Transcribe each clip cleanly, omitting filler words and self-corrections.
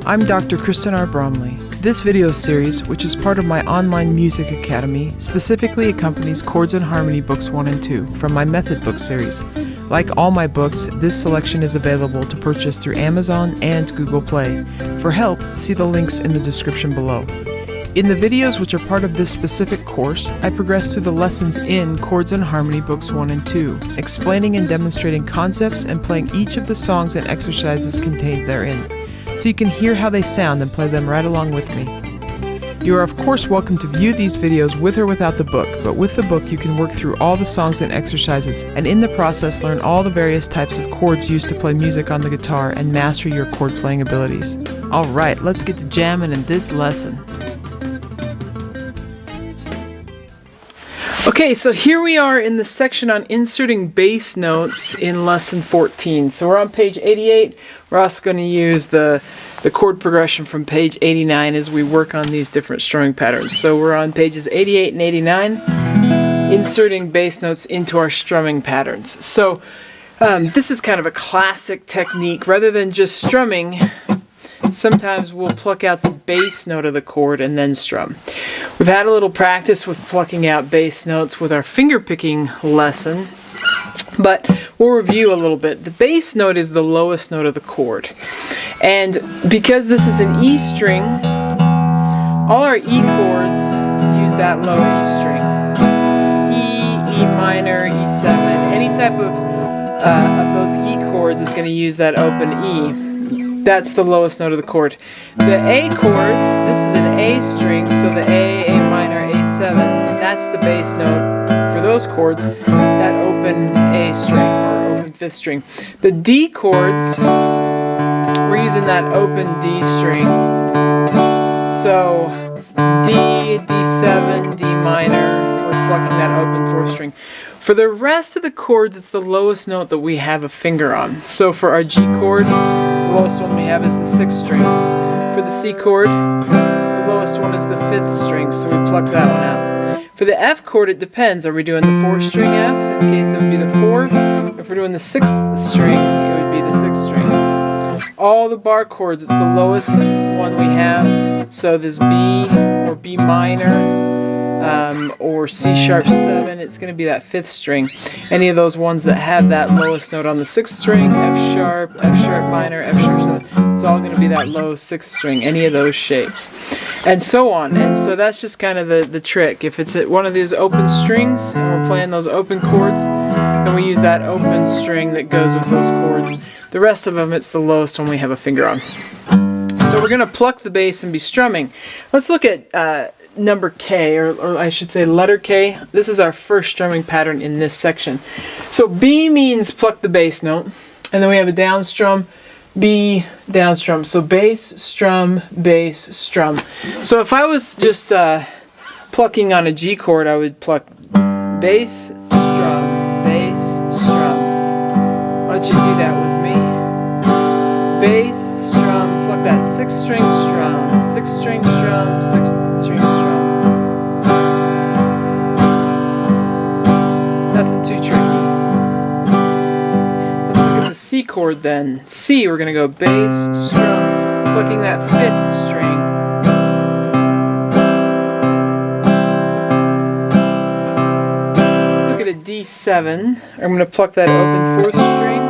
I'm Dr. Kristen R. Bromley. This video series, which is part of my online music academy, specifically accompanies Chords and Harmony Books 1 and 2 from my Method Book series. Like all my books, this selection is available to purchase through Amazon and Google Play. For help, see the links in the description below. In the videos which are part of this specific course, I progress through the lessons in Chords and Harmony Books 1 and 2, explaining and demonstrating concepts and playing each of the songs and exercises contained therein, so you can hear how they sound and play them right along with me. You are of course welcome to view these videos with or without the book, but with the book you can work through all the songs and exercises, and in the process learn all the various types of chords used to play music on the guitar and master your chord playing abilities. Alright, let's get to jamming in this lesson. Okay, so here we are in the section on inserting bass notes in lesson 14. So we're on page 88. We're also going to use the chord progression from page 89 as we work on these different strumming patterns. So we're on pages 88 and 89, inserting bass notes into our strumming patterns. So this is kind of a classic technique. Rather than just strumming, sometimes we'll pluck out the bass note of the chord and then strum. We've had a little practice with plucking out bass notes with our finger picking lesson, but we'll review a little bit. The bass note is the lowest note of the chord, and because this is an E string, all our E chords use that low E string. E, E minor, E7, any type of those E chords is going to use that open E. That's the lowest note of the chord. The A chords, this is an A string, so the A minor, A7, that's the bass note for those chords, that open A string, or open fifth string. The D chords, we're using that open D string. So D, D7, D minor, we're plucking that open fourth string. For the rest of the chords, it's the lowest note that we have a finger on. So for our G chord, the lowest one we have is the 6th string. For the C chord, the lowest one is the 5th string, so we pluck that one out. For the F chord, it depends. Are we doing the 4th string F? In case it would be the 4. If we're doing the 6th string, it would be the 6th string. All the bar chords, it's the lowest one we have. So this B or B minor, or C sharp 7, it's going to be that 5th string. Any of those ones that have that lowest note on the 6th string, F sharp minor, F sharp 7, it's all going to be that low 6th string, any of those shapes. And so on. And so that's just kind of the trick. If it's at one of these open strings, and we're playing those open chords, then we use that open string that goes with those chords. The rest of them, it's the lowest one we have a finger on. So we're going to pluck the bass and be strumming. Let's look at number K, or I should say letter K. This is our first strumming pattern in this section. So B means pluck the bass note, and then we have a down strum, B down strum. So bass, strum, bass, strum. So if I was just plucking on a G chord, I would pluck bass, strum, bass, strum. Why don't you do that with me? Bass, strum, pluck that 6th string, strum, 6th string, strum, 6th string, strum. Nothing too tricky. Let's look at the C chord then. C, we're going to go bass, strum, plucking that 5th string. Let's look at a D7. I'm going to pluck that open 4th string.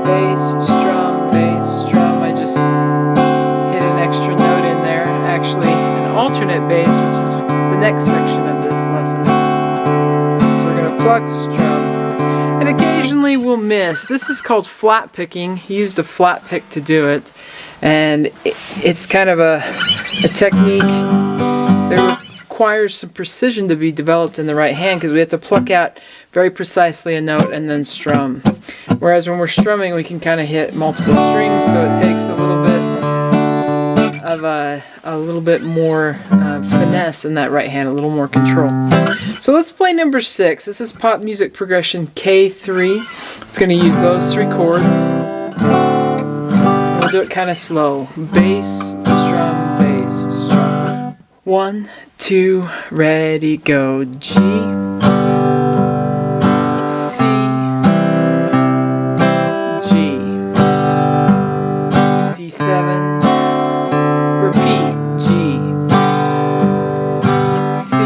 Bass, strum, bass, strum. I just hit an extra note in there. Actually, an alternate bass, which is the next section of this lesson. So we're going to pluck, strum. And occasionally we'll miss. This is called flat picking. He used a flat pick to do it. And it's kind of a technique that requires some precision to be developed in the right hand, because we have to pluck out very precisely a note and then strum. Whereas when we're strumming, we can kind of hit multiple strings, so it takes a little bit more finesse in that right hand, a little more control. So let's play number 6. This is pop music progression K3. It's going to use those 3 chords. We'll do it kind of slow. Bass, strum, bass, strum. 1, 2, ready, go. G, C, D7, repeat, G, C,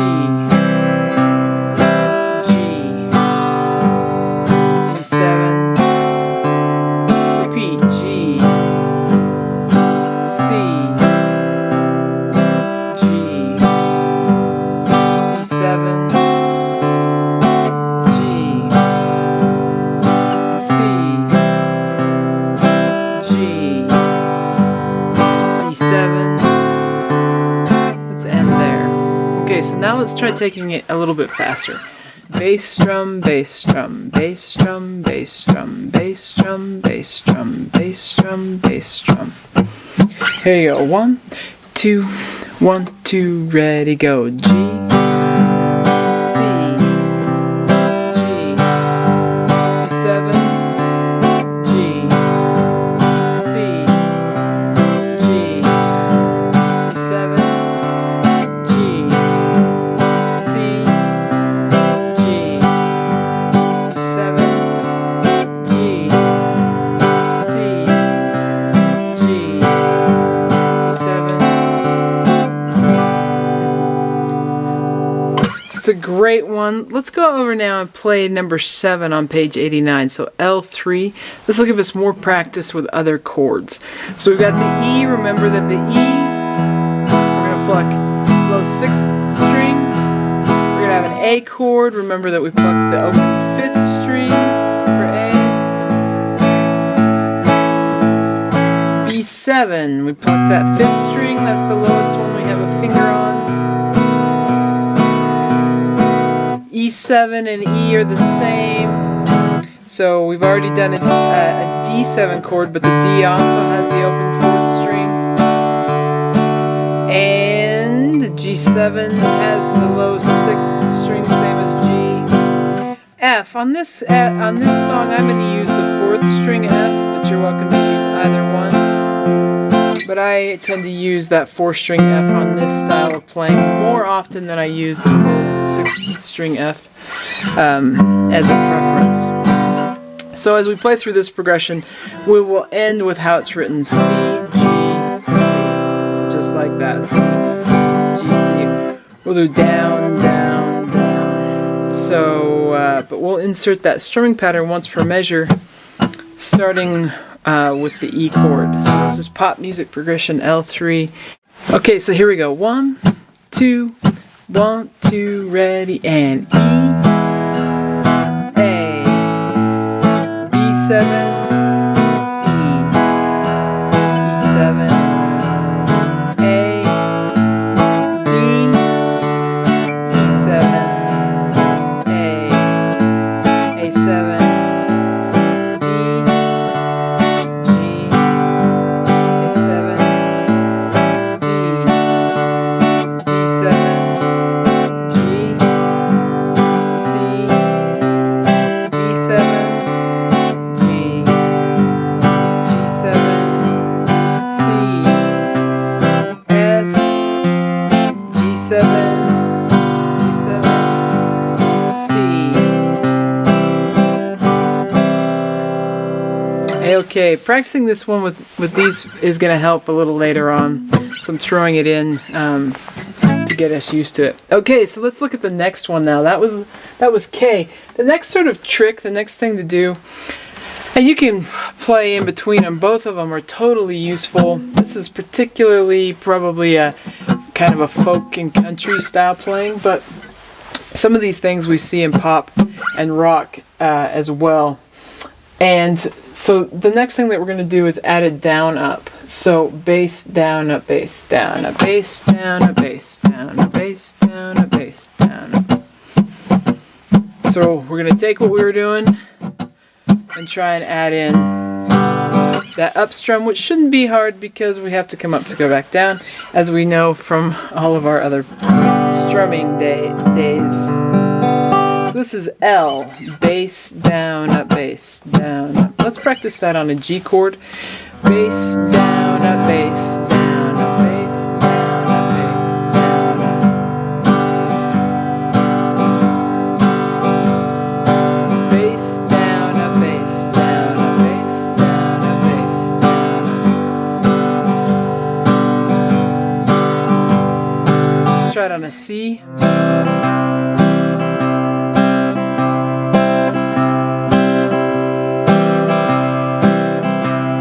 G, D7, repeat, G, C, G, D7, G, C, G, D7. Let's end there. Okay, so now let's try taking it a little bit faster. Bass strum, bass drum, bass drum, bass drum, bass drum, bass drum, bass drum, bass drum. Here you go. 1, 2, 1, 2, ready, go. G, C, G, D7, G, C, G, D7, G, C, G, D7, G, C, G, D7. It's a great one. Let's go over now and play number 7 on page 89. So L3. This will give us more practice with other chords. So we've got the E. Remember that the E, we're going to pluck low 6th string. We're going to have an A chord. Remember that we plucked the open 5th string for A. B7. We plucked that 5th string. That's the lowest one we have a finger on. E7 and E are the same. So we've already done a D7 chord, but the D also has the open 4th string. And G7 has the low 6th string, same as G. F. On this song, I'm going to use the 4th string F, but you're welcome to use either one. But I tend to use that 4th string F on this style of playing more often than I use the full 6th string F as a preference. So as we play through this progression, we will end with how it's written: C, G, C. So just like that, C, G, C. We'll do down, down, down. So, but we'll insert that strumming pattern once per measure, starting with the E chord. So this is pop music progression L3. Okay, so here we go. 1, 2, 1, 2, ready, and E, A, D7, E, E7, A, D, E7, A, A7, Okay, practicing this one with these is going to help a little later on. So I'm throwing it in to get us used to it. Okay, so let's look at the next one now. That was K. The next sort of trick, the next thing to do, and you can play in between them. Both of them are totally useful. This is particularly probably a kind of a folk and country style playing, but some of these things we see in pop and rock as well. And so the next thing that we're going to do is add a down up. So bass down up, bass down up, bass down up, bass down up, bass down up, bass down up. So we're going to take what we were doing and try and add in that up strum, which shouldn't be hard because we have to come up to go back down, as we know from all of our other strumming days. So this is L, bass down up, bass down up. Let's practice that on a G chord. Bass down up, bass down up, bass down up, bass down up. Bass down up, bass down up, bass down up, bass down up. try it on a C.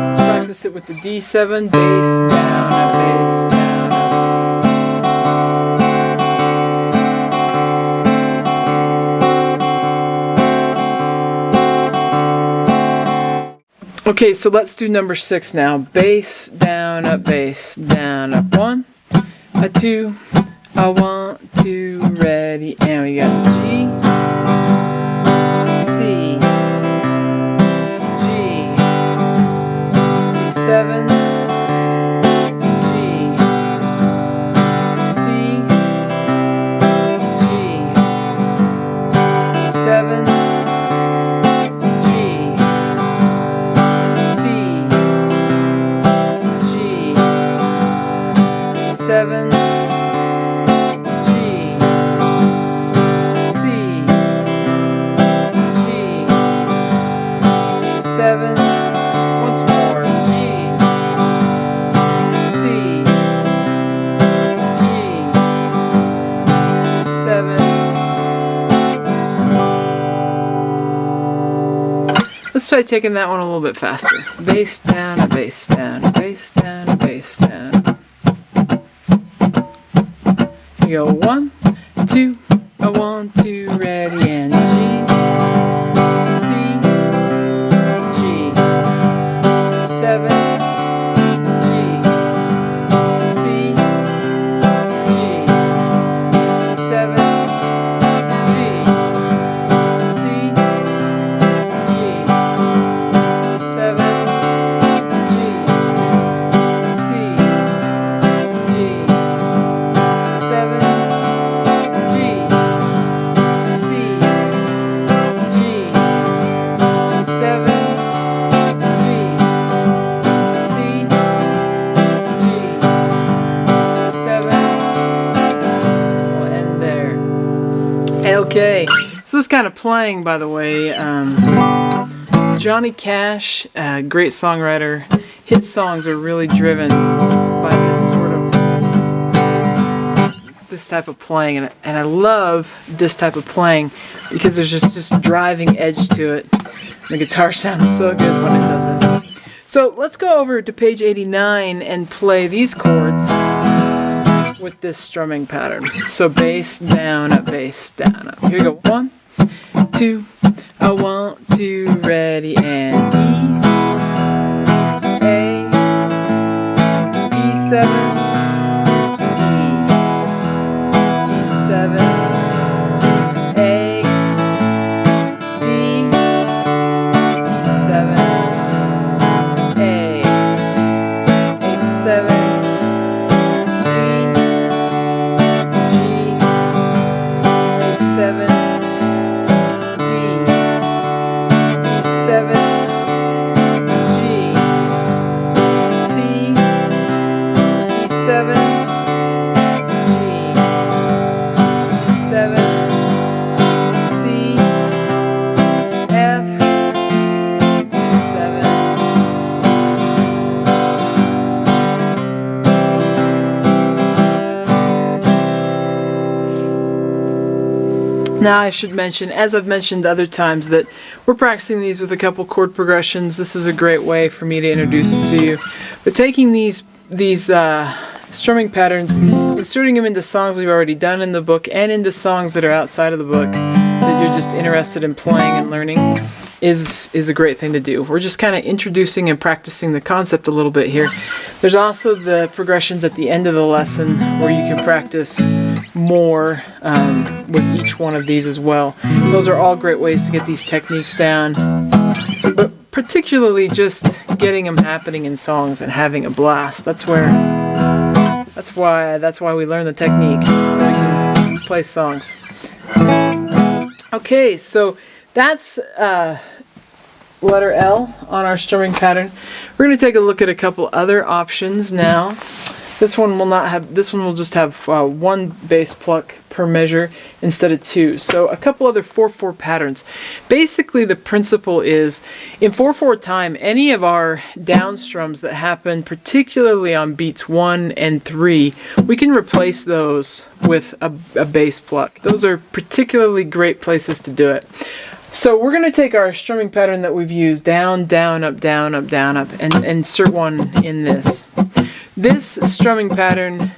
Let's practice it with the D7, bass down, up, bass down, up. Okay, so let's do number 6 now. Bass down, up, 1, a 2, a 1, 2, ready, and we got G, C, G, D7, G, C, G, D7, G, C, G, D7, once more, G, C, G, 7. Let's try taking that one a little bit faster. Bass down, a bass down, a bass down, a bass down. You go 1, 2, a 1, 2, ready, and G. Okay, so this kind of playing, by the way, Johnny Cash, great songwriter, his songs are really driven by this type of playing, and I love this type of playing because there's just this driving edge to it. The guitar sounds so good when it does it. So let's go over to page 89 and play these chords with this strumming pattern. So bass down, up, bass down, up. Here we go. 1, 2, a 1, 2, ready, and E, A, D7, E, D7, A, D, D7, A, A7, Now I should mention, as I've mentioned other times, that we're practicing these with a couple chord progressions. This is a great way for me to introduce it to you. But taking these strumming patterns, inserting them into songs we've already done in the book and into songs that are outside of the book that you're just interested in playing and learning is a great thing to do. We're just kind of introducing and practicing the concept a little bit here. There's also the progressions at the end of the lesson where you can practice more with each one of these as well. Those are all great ways to get these techniques down, but particularly just getting them happening in songs and having a blast. That's why we learn the technique, so we can play songs. Okay, so that's letter L on our strumming pattern. We're going to take a look at a couple other options now. This one will not have. This one will just have one bass pluck per measure instead of two. So a couple other 4/4 patterns. Basically, the principle is in 4/4 time, any of our down strums that happen, particularly on beats 1 and 3, we can replace those with a bass pluck. Those are particularly great places to do it. So we're going to take our strumming pattern that we've used, down, down, up, down, up, down, up, and insert one in this. This strumming pattern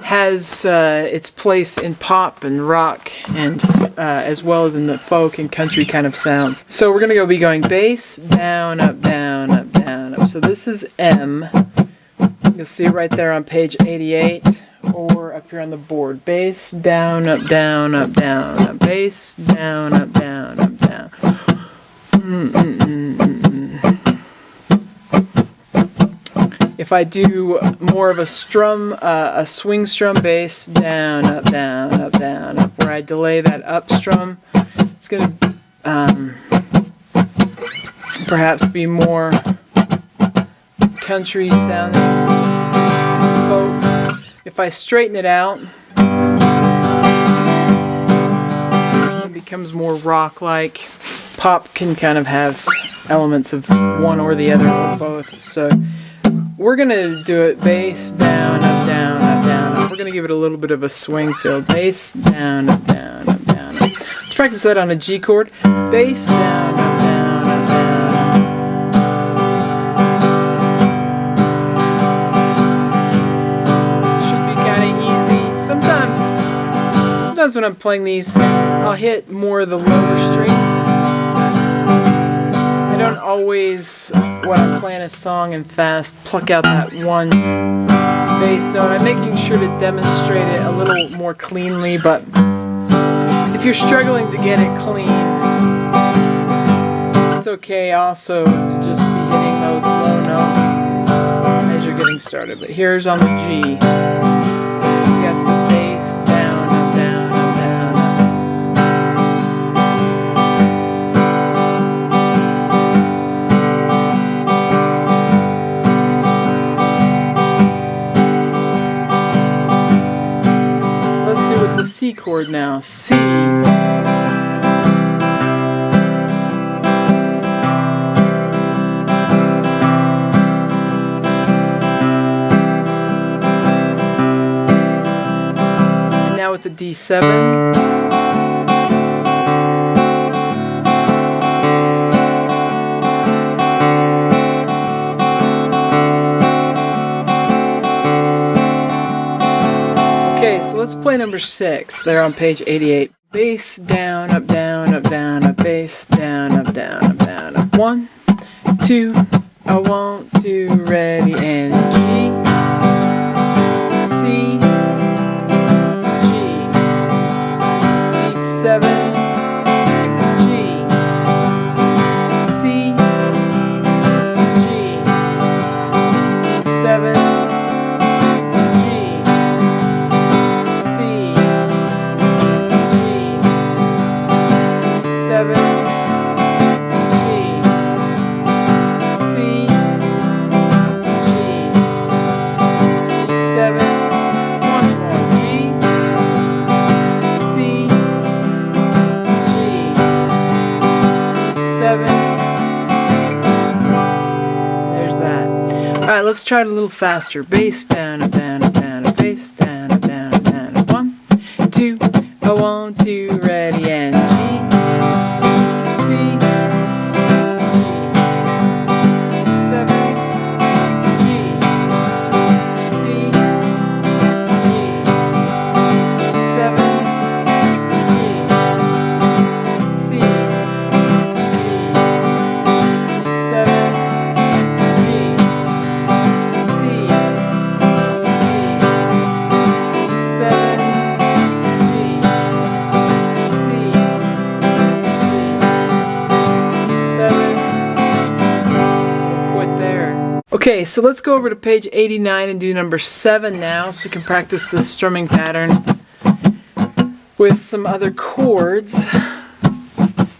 has its place in pop and rock, and as well as in the folk and country kind of sounds. So we're going to be going bass, down, up, down, up, down, up. So this is M. You'll see it right there on page 88, or up here on the board. Bass, down, up, down, up, down, up. Bass, down, up, down, up, down. If I do more of a strum, a swing strum bass, down, up, down, up, down, up, where I delay that up strum, it's going to perhaps be more country sounding folk. If I straighten it out, it becomes more rock-like. Pop can kind of have elements of one or the other or both. So we're going to do it bass, down, up, down, up, down, up. We're going to give it a little bit of a swing feel. Bass, down, up, down, up, down, up. Let's practice that on a G chord. Bass, down, up, down, up, down, up. Should be kind of easy. Sometimes when I'm playing these, I'll hit more of the lower strings. I don't always, when I'm playing a song and fast, pluck out that one bass note. I'm making sure to demonstrate it a little more cleanly, but if you're struggling to get it clean, it's okay also to just be hitting those low notes as you're getting started. But here's on the G. So you got the bass, down, up, down, up, down, up. The C chord now. C. And now with the D7. Okay, so let's play number 6 there on page 88. Bass, down, up, down, up, down, up. Bass, down, up, down, up, down, up. 1, 2, I want to, ready, and G, C, G, D7, G, C, G, D7, Alright, let's try it a little faster. Bass, down, up, down, up, down, up. Bass, down, up, down, up, down, up. 1, 2, I want to, ready, and G, C, G, 7, G, C, G, 7, G, C, G, 7, Okay, so let's go over to page 89 and do number 7 now, so we can practice this strumming pattern with some other chords.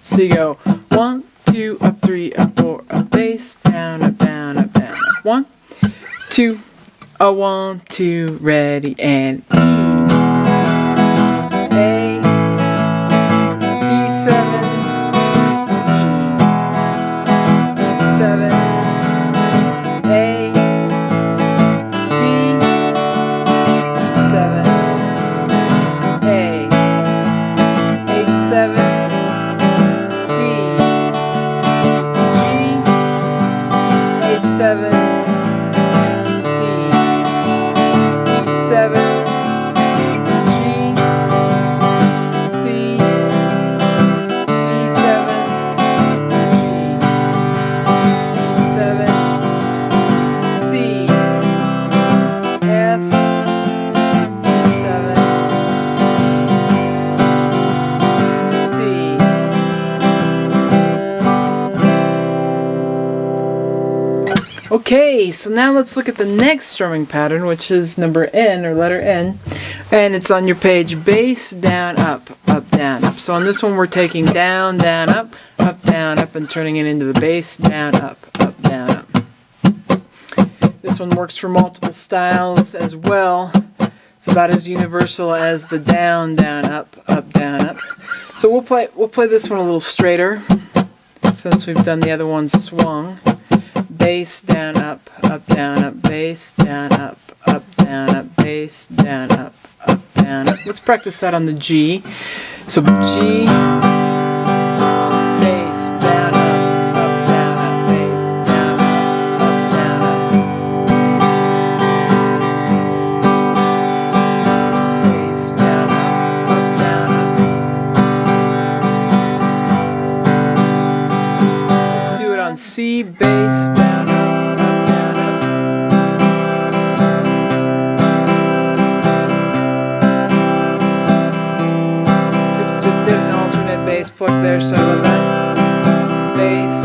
So you go 1, 2, up, 3, up, 4, up, bass, down, up, down, up, down, up. 1, 2, A 1, 2, ready, and E. A, B7, E, E7, A, D, E7, A, A7, D, G, A7, D, E7, G, C, D7, G, G7, C, F, G7, C. Okay, so now let's look at the next strumming pattern, which is number N, or letter N, and it's on your page: bass, down, up, down, up. So on this one we're taking down, down, up, down, up, and turning it into the bass, down, up, down, up. This one works for multiple styles as well. It's about as universal as the down, down, up, down, up. So we'll play this one a little straighter, since we've done the other one swung. Bass, down, up, down, up, bass, down, up, down, up, bass, down, up, down, up. Let's practice that on the G. So G, bass, down, up, down, up, bass, down, up, down, up. Bass, down, up, down, up. Let's do it on C, bass, down. Bass pluck there, so about that. Bass.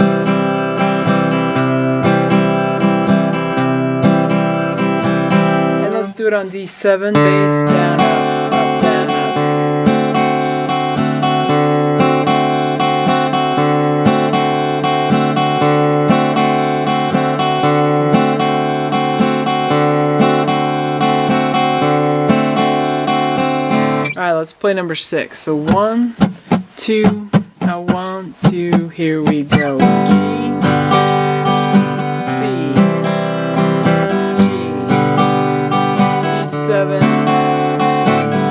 And let's do it on D7, bass, down, up, down, up. Alright, let's play number 6. So 1, 2, a 1, 2, here we go. G, C, G, D7,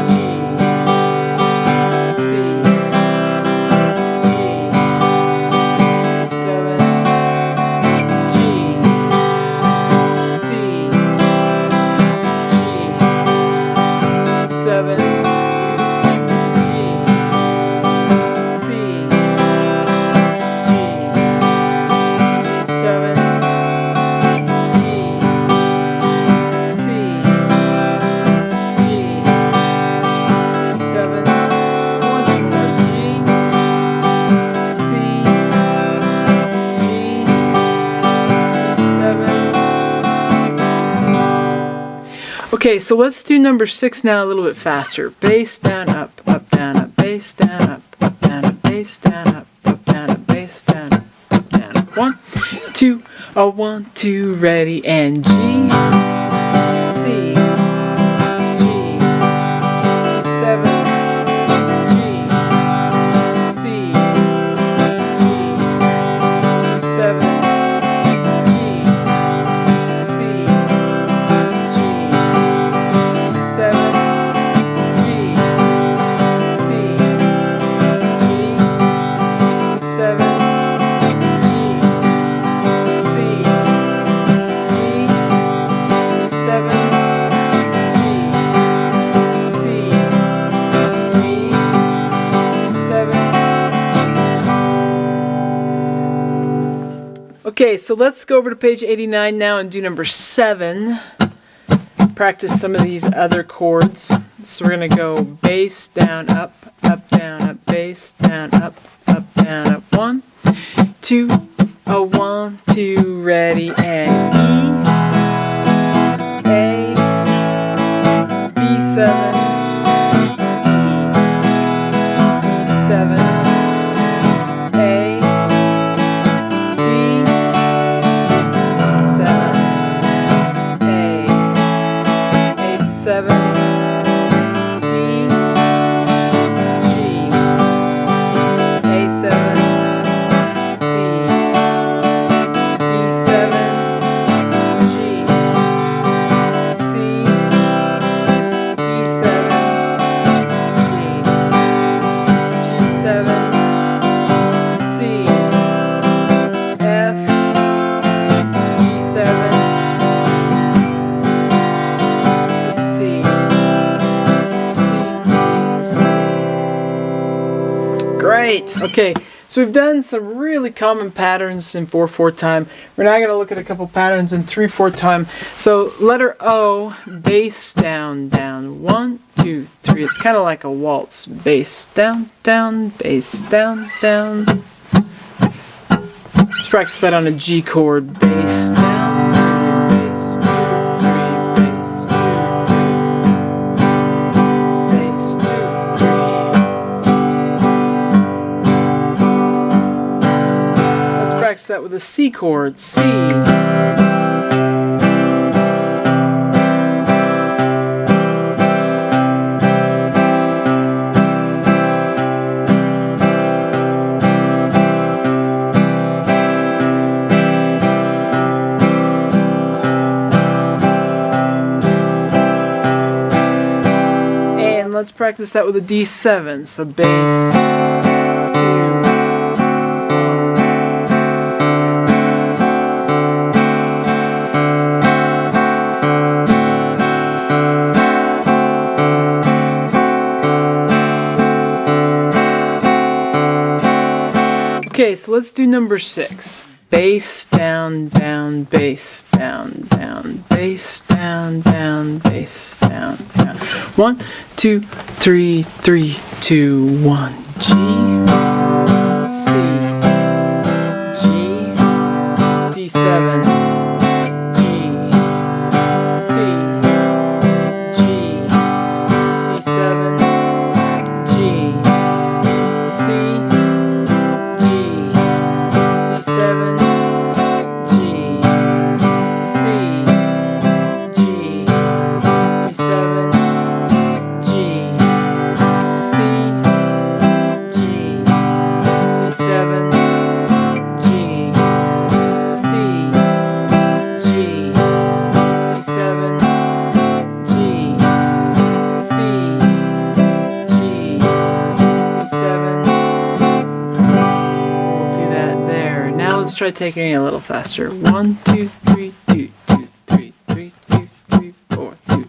G, C, G, D7, G, C, G, D7. Okay, so let's do number 6 now a little bit faster. Bass, down, up, down, up, bass, down, up, down, up, bass, down, up, down, up, bass, down, up, down, up. 1, 2, a 1, 2, ready, and G, C, G, 7, G, C, G, 7. Okay, so let's go over to page 89 now and do number 7. Practice some of these other chords. So we're going to go bass, down, up, down, up, bass, down, up, down, up. 1, 2, a 1, 2, ready, and E, A, B7, E7, A, D, E7, A, F7, D, G, A7, D, D7, G, C, D7, G, G7, C, F, G7, to C, C, C. Great. Okay, so we've done some really common patterns in 4/4 time. We're now going to look at a couple patterns in 3/4 time. So letter O, bass down, down, 1, 2, 3. It's kind of like a waltz. Bass down, down, bass down, down. Let's practice that on a G chord. Bass down, 3, bass 2, 3, bass 2, 3, bass 2, 3. Let's practice that with a C chord. C. Let's practice that with a D7. So bass, 2. Okay, so let's do number 6. Bass down, down, bass down, down, bass down, down, bass down, down. 1, 2, 3, 3, 2, 1. G, C, G, D7, G, C, G, D7, G, C, G, D7, G, C, G, D7, G, C, G, D7, G, C, G, D7, G, C, G, D7. We'll do that there. Now let's try taking it a little faster. 1, 2, 3, 2, 2, 3, 3, 2, 3, 4, 2.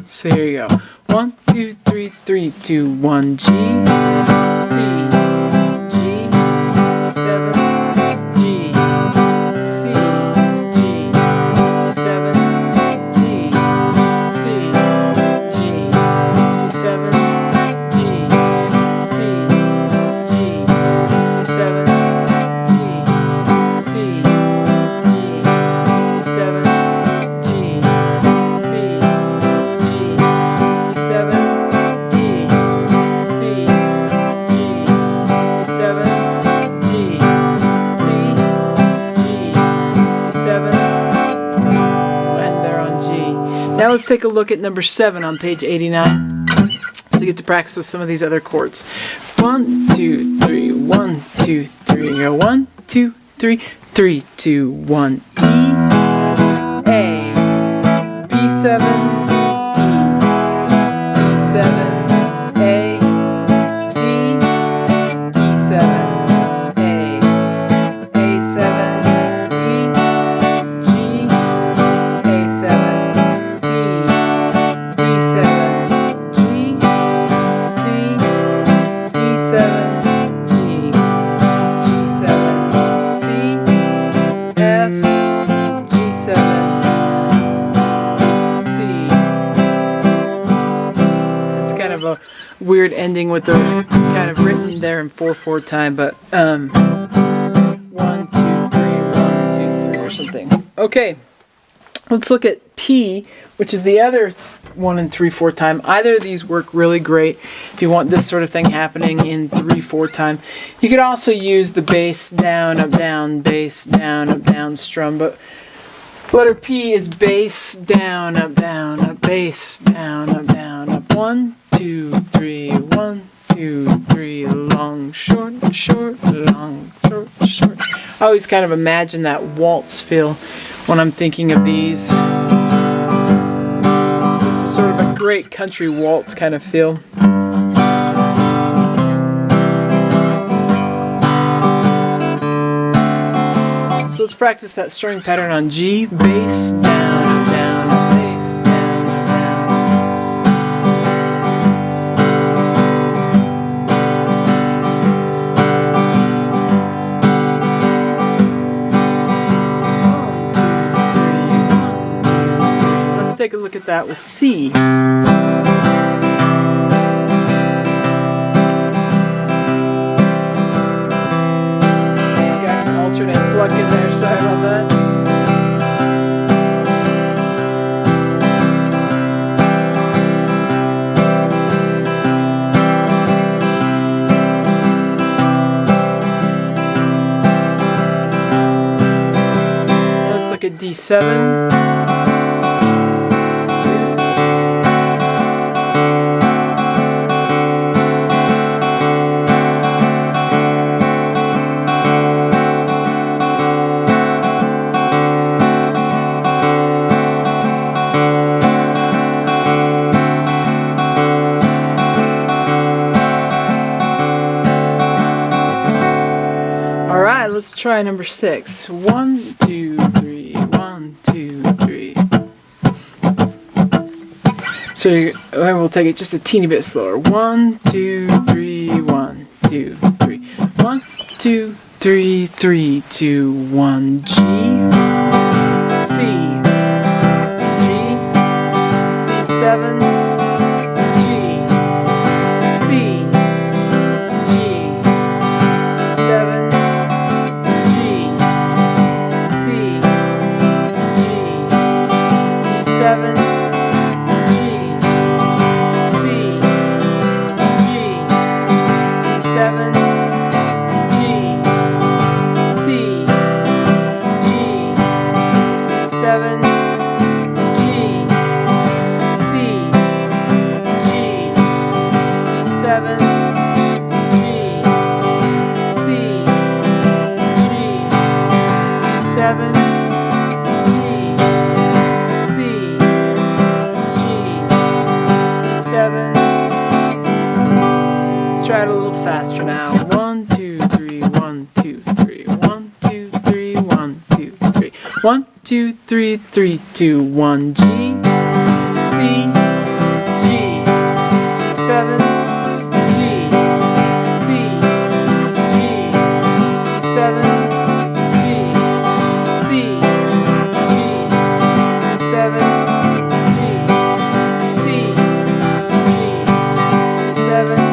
So here you go. 1, 2, 3, 3, 2, 1. G, C, G, D7, G, C, G, D7, G, C, G, D7, G, C, G, D7, G, C, G, D7, G, C, G, D7, G, C, G, D7, G, C, G, D7, and they're on G. Now let's take a look at number 7 on page 89. So you get to practice with some of these other chords. 1, 2, 3, 1, 2, 3. Go 1, 2, 3, 3, 2, 1. E, A, B7, E, B7, A, D, D7, A, A7, D, G, A7, D, D7, G, C, D7, G, G7, C, F, G7, C. It's kind of a weird ending with the kind of written there in 4/4 time, but 1, 2, 3, 1, 2, 3 or something. Okay, let's look at P, which is the other one in 3/4 time. Either of these work really great if you want this sort of thing happening in 3/4 time. You could also use the bass down, up, down, bass down, up, down strum, but Letter P is bass, down, up, bass, down, up. 1, 2, 3, 1, 2, 3, long, short, short, long, short, short. I always kind of imagine that waltz feel when I'm thinking of these. This is sort of a great country waltz kind of feel. So let's practice that string pattern on G, bass, down, bass, down, down. 1, 2, 3, 1, 2, 3. Let's take a look at that with C. Alternate pluck in there, sorry about that. Let's look at D7. Let's try number 6. 1, 2, 3, 1, 2, 3. So we'll take it just a teeny bit slower. 1, 2, 3, 1, 2, 3. 1, 2, 3, 3, 2, 1. G, C, G, D7, G, C, G, D7. Seven, G, C, G, seven, G, C, G, seven, G, C, G, seven, G, C, G, seven. Let's try it a little faster now. 1, 2, 3, 1, 2, 3, 1, 2, 3, 1, 2, 3, 1, 2, 3, 3, 2, 1. G, C, G, 7, G, C, G, 7, G, C, G, 7.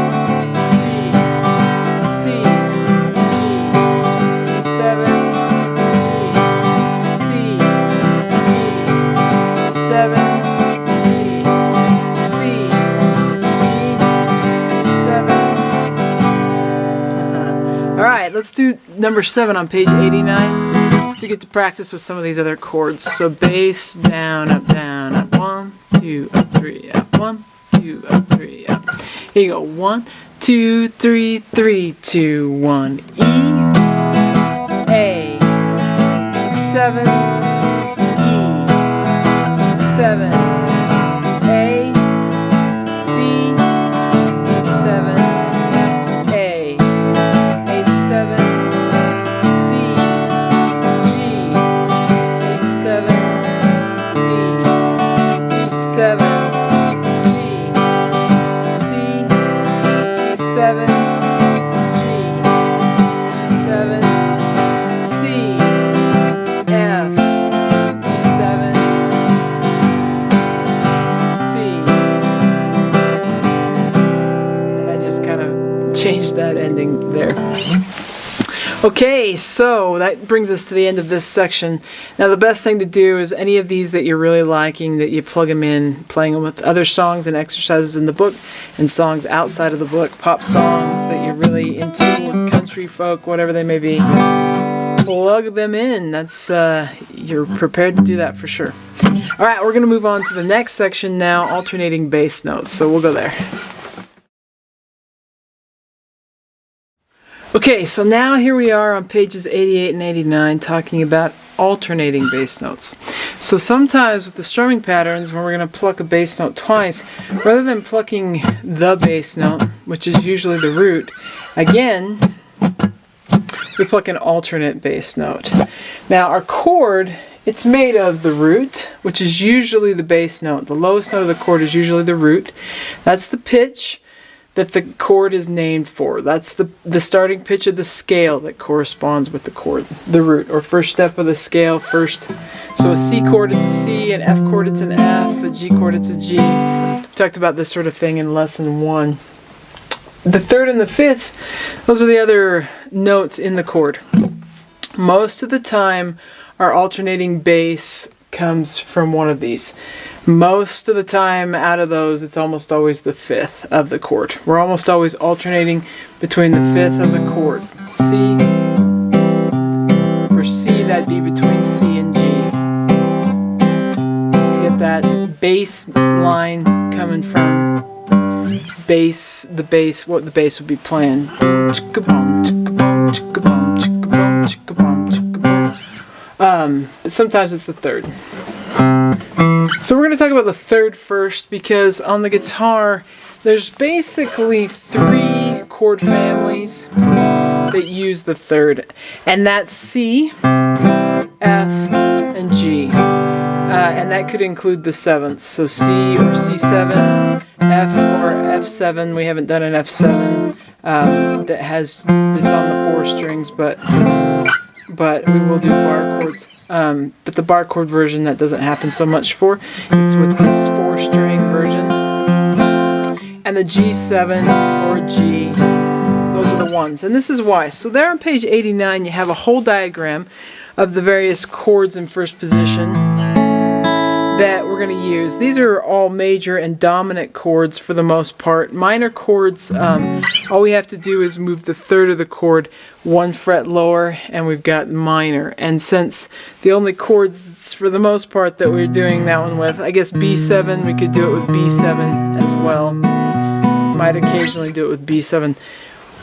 Alright, let's do number 7 on page 89 to get to practice with some of these other chords. So bass, down, up, 1, 2, up, 3, up, 1, 2, up, 3, up. Here you go. 1, 2, 3, 3, 2, 1. E, A, 7, E, 7, A, D, 7, A, A7, D, G, A7, D, E7, G, C, A7, G, G7, C, F, G7, C. And I just kind of changed that ending there. Okay, so that brings us to the end of this section. Now the best thing to do is any of these that you're really liking, that you plug them in, playing them with other songs and exercises in the book and songs outside of the book, pop songs that you're really into, or country, folk, whatever they may be. plug them in. That's you're prepared to do that for sure. All right, we're going to move on to the next section now, alternating bass notes. So we'll go there. Okay, so now here we are on pages 88 and 89 talking about alternating bass notes. So sometimes with the strumming patterns, when we're going to pluck a bass note twice, rather than plucking the bass note, which is usually the root, again, we pluck an alternate bass note. Now our chord, it's made of the root, which is usually the bass note. The lowest note of the chord is usually the root. That's the pitch that the chord is named for. That's the starting pitch of the scale that corresponds with the chord, the root, or first step of the scale first. So a C chord, it's a C, an F chord, it's an F, a G chord, it's a G. We talked about this sort of thing in lesson 1. The third and the fifth, those are the other notes in the chord. Most of the time, our alternating bass comes from one of these. Most of the time out of those, it's almost always the fifth of the chord. We're almost always alternating between the fifth of the chord. C. For C, that'd be between C and G. You get that bass line coming from bass, what the bass would be playing. But sometimes it's the third. So we're going to talk about the third first, because on the guitar there's basically 3 chord families that use the third, and that's C, F, and G. And that could include the 7th, so C or C7, F or F7. We haven't done an F7 that's on the 4 strings, but we will do bar chords. But the bar chord version, that doesn't happen so much for. It's with this 4-string version. And the G7 or G, those are the ones. And this is why. So there on page 89, you have a whole diagram of the various chords in first position that we're going to use. These are all major and dominant chords for the most part. Minor chords, all we have to do is move the third of the chord 1 fret lower, and we've got minor. And since the only chords for the most part that we're doing that one with, I guess B7, we could do it with B7 as well. Might occasionally do it with B7.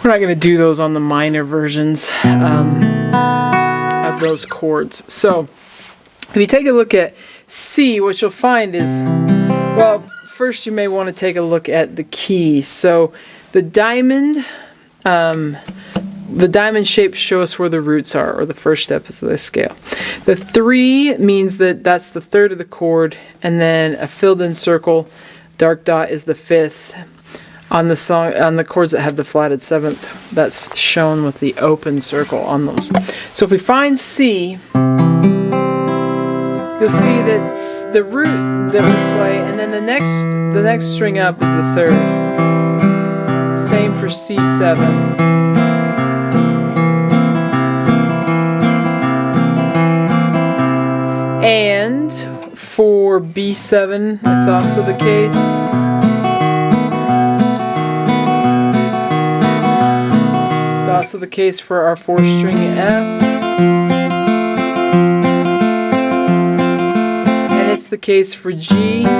We're not going to do those on the minor versions of those chords. So if you take a look at C, what you'll find is, well, first you may want to take a look at the key. So the diamond shapes show us where the roots are, or the first steps of the scale. The 3 means that that's the third of the chord, and then a filled-in circle, dark dot, is the 5th. On the chords that have the flatted 7th, that's shown with the open circle on those. So if we find C, you'll see that the root that we play, and then the next string up is the 3rd. Same for C7. And for B7, it's also the case. It's also the case for our 4-string F. It's the case for G and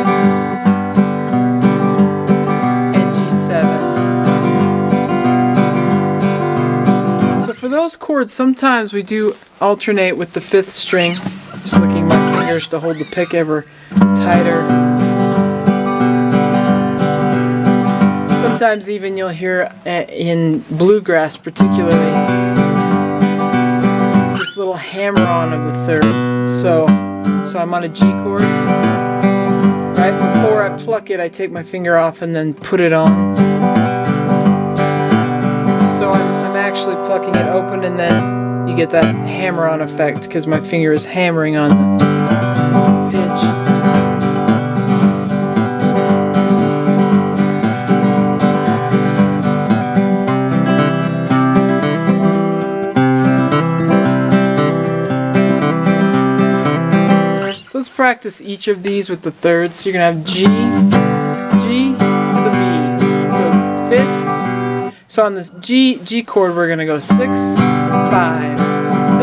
G7. So for those chords, sometimes we do alternate with the 5th string. Just licking my fingers to hold the pick ever tighter. Sometimes even you'll hear in bluegrass particularly this little hammer-on of the 3rd. So I'm on a G chord. Right before I pluck it, I take my finger off and then put it on. So I'm actually plucking it open, and then you get that hammer-on effect because my finger is hammering on the pitch. Let's practice each of these with the third. So you're going to have G, G to the B. So 5th. So on this G chord, we're going to go 6, 5, 6,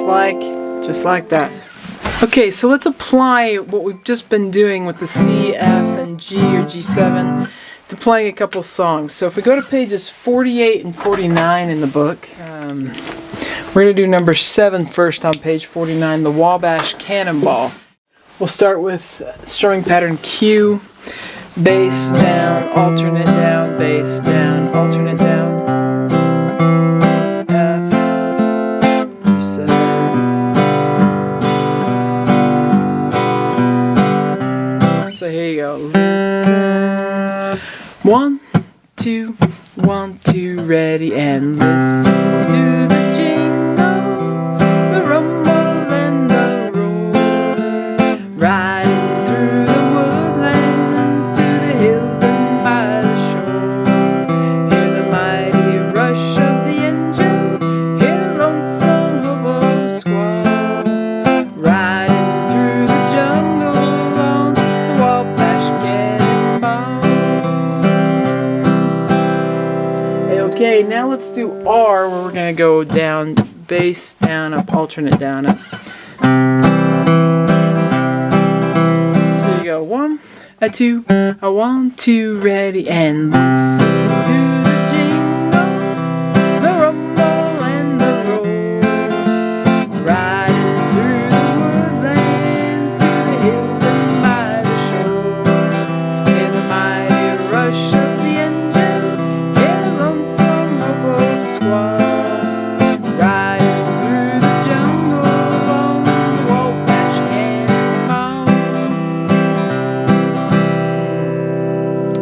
just like that. Okay, so let's apply what we've just been doing with the C, F, and G or G7 to playing a couple songs. So if we go to pages 48 and 49 in the book, we're going to do number 7 first on page 49, the Wabash Cannonball. We'll start with strumming pattern Q, bass down, alternate down, bass down, alternate down. F, G7. So here you go. Listen. 1, 2, 1, 2, ready, and listen to the jingle, the rumble and the roar, riding through the woodlands to the hills and by the shore. Hear the mighty rush of the engine, hear the lonesome hobo squall, riding through the jungle on the Wabash Cannonball. Okay, now let's do R, where we're going to go down, bass, down, up, alternate, down, up. So you go 1, a 2, a 1, 2, ready, and listen to the jingle, the rumble and the roar, riding through the woodlands to the hills and by the shore. Hear the mighty rush of the engine, hear the lonesome hobo squall, riding through the jungle on the Wabash Cannonball.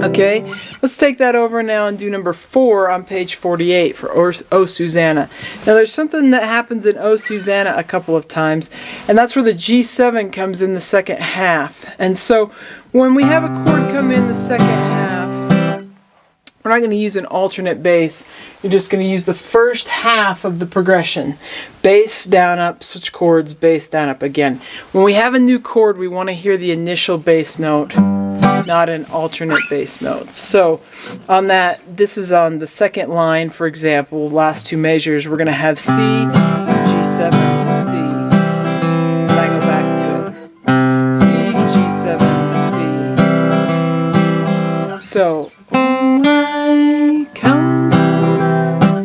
Okay, let's take that over now and do number 4 on page 48 for O Susanna. Now there's something that happens in O Susanna a couple of times, and that's where the G7 comes in the second half. And so when we have a chord come in the second half, we're not going to use an alternate bass. You're just going to use the first half of the progression. Bass, down, up, switch chords, bass, down, up again. When we have a new chord, we want to hear the initial bass note, not an alternate bass note. So on that, this is on the second line, for example, last 2 measures, we're going to have C, G7, C. And I go back to it. C, G7, C. So,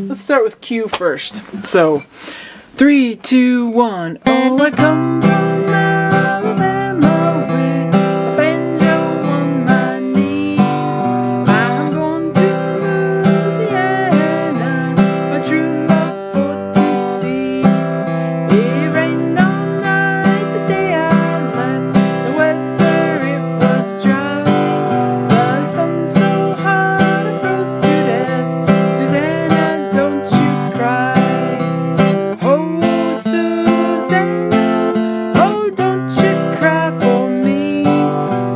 let's start with Q first. So, 3, 2, 1. Oh, I come from Alabama with a banjo on my knee. I'm going to Louisiana, my true love for TC. It rained all night the day I left. The weather, it was dry. The sun so hot I froze to death. Susanna, don't you cry. Oh, Susanna, oh, don't you cry for me.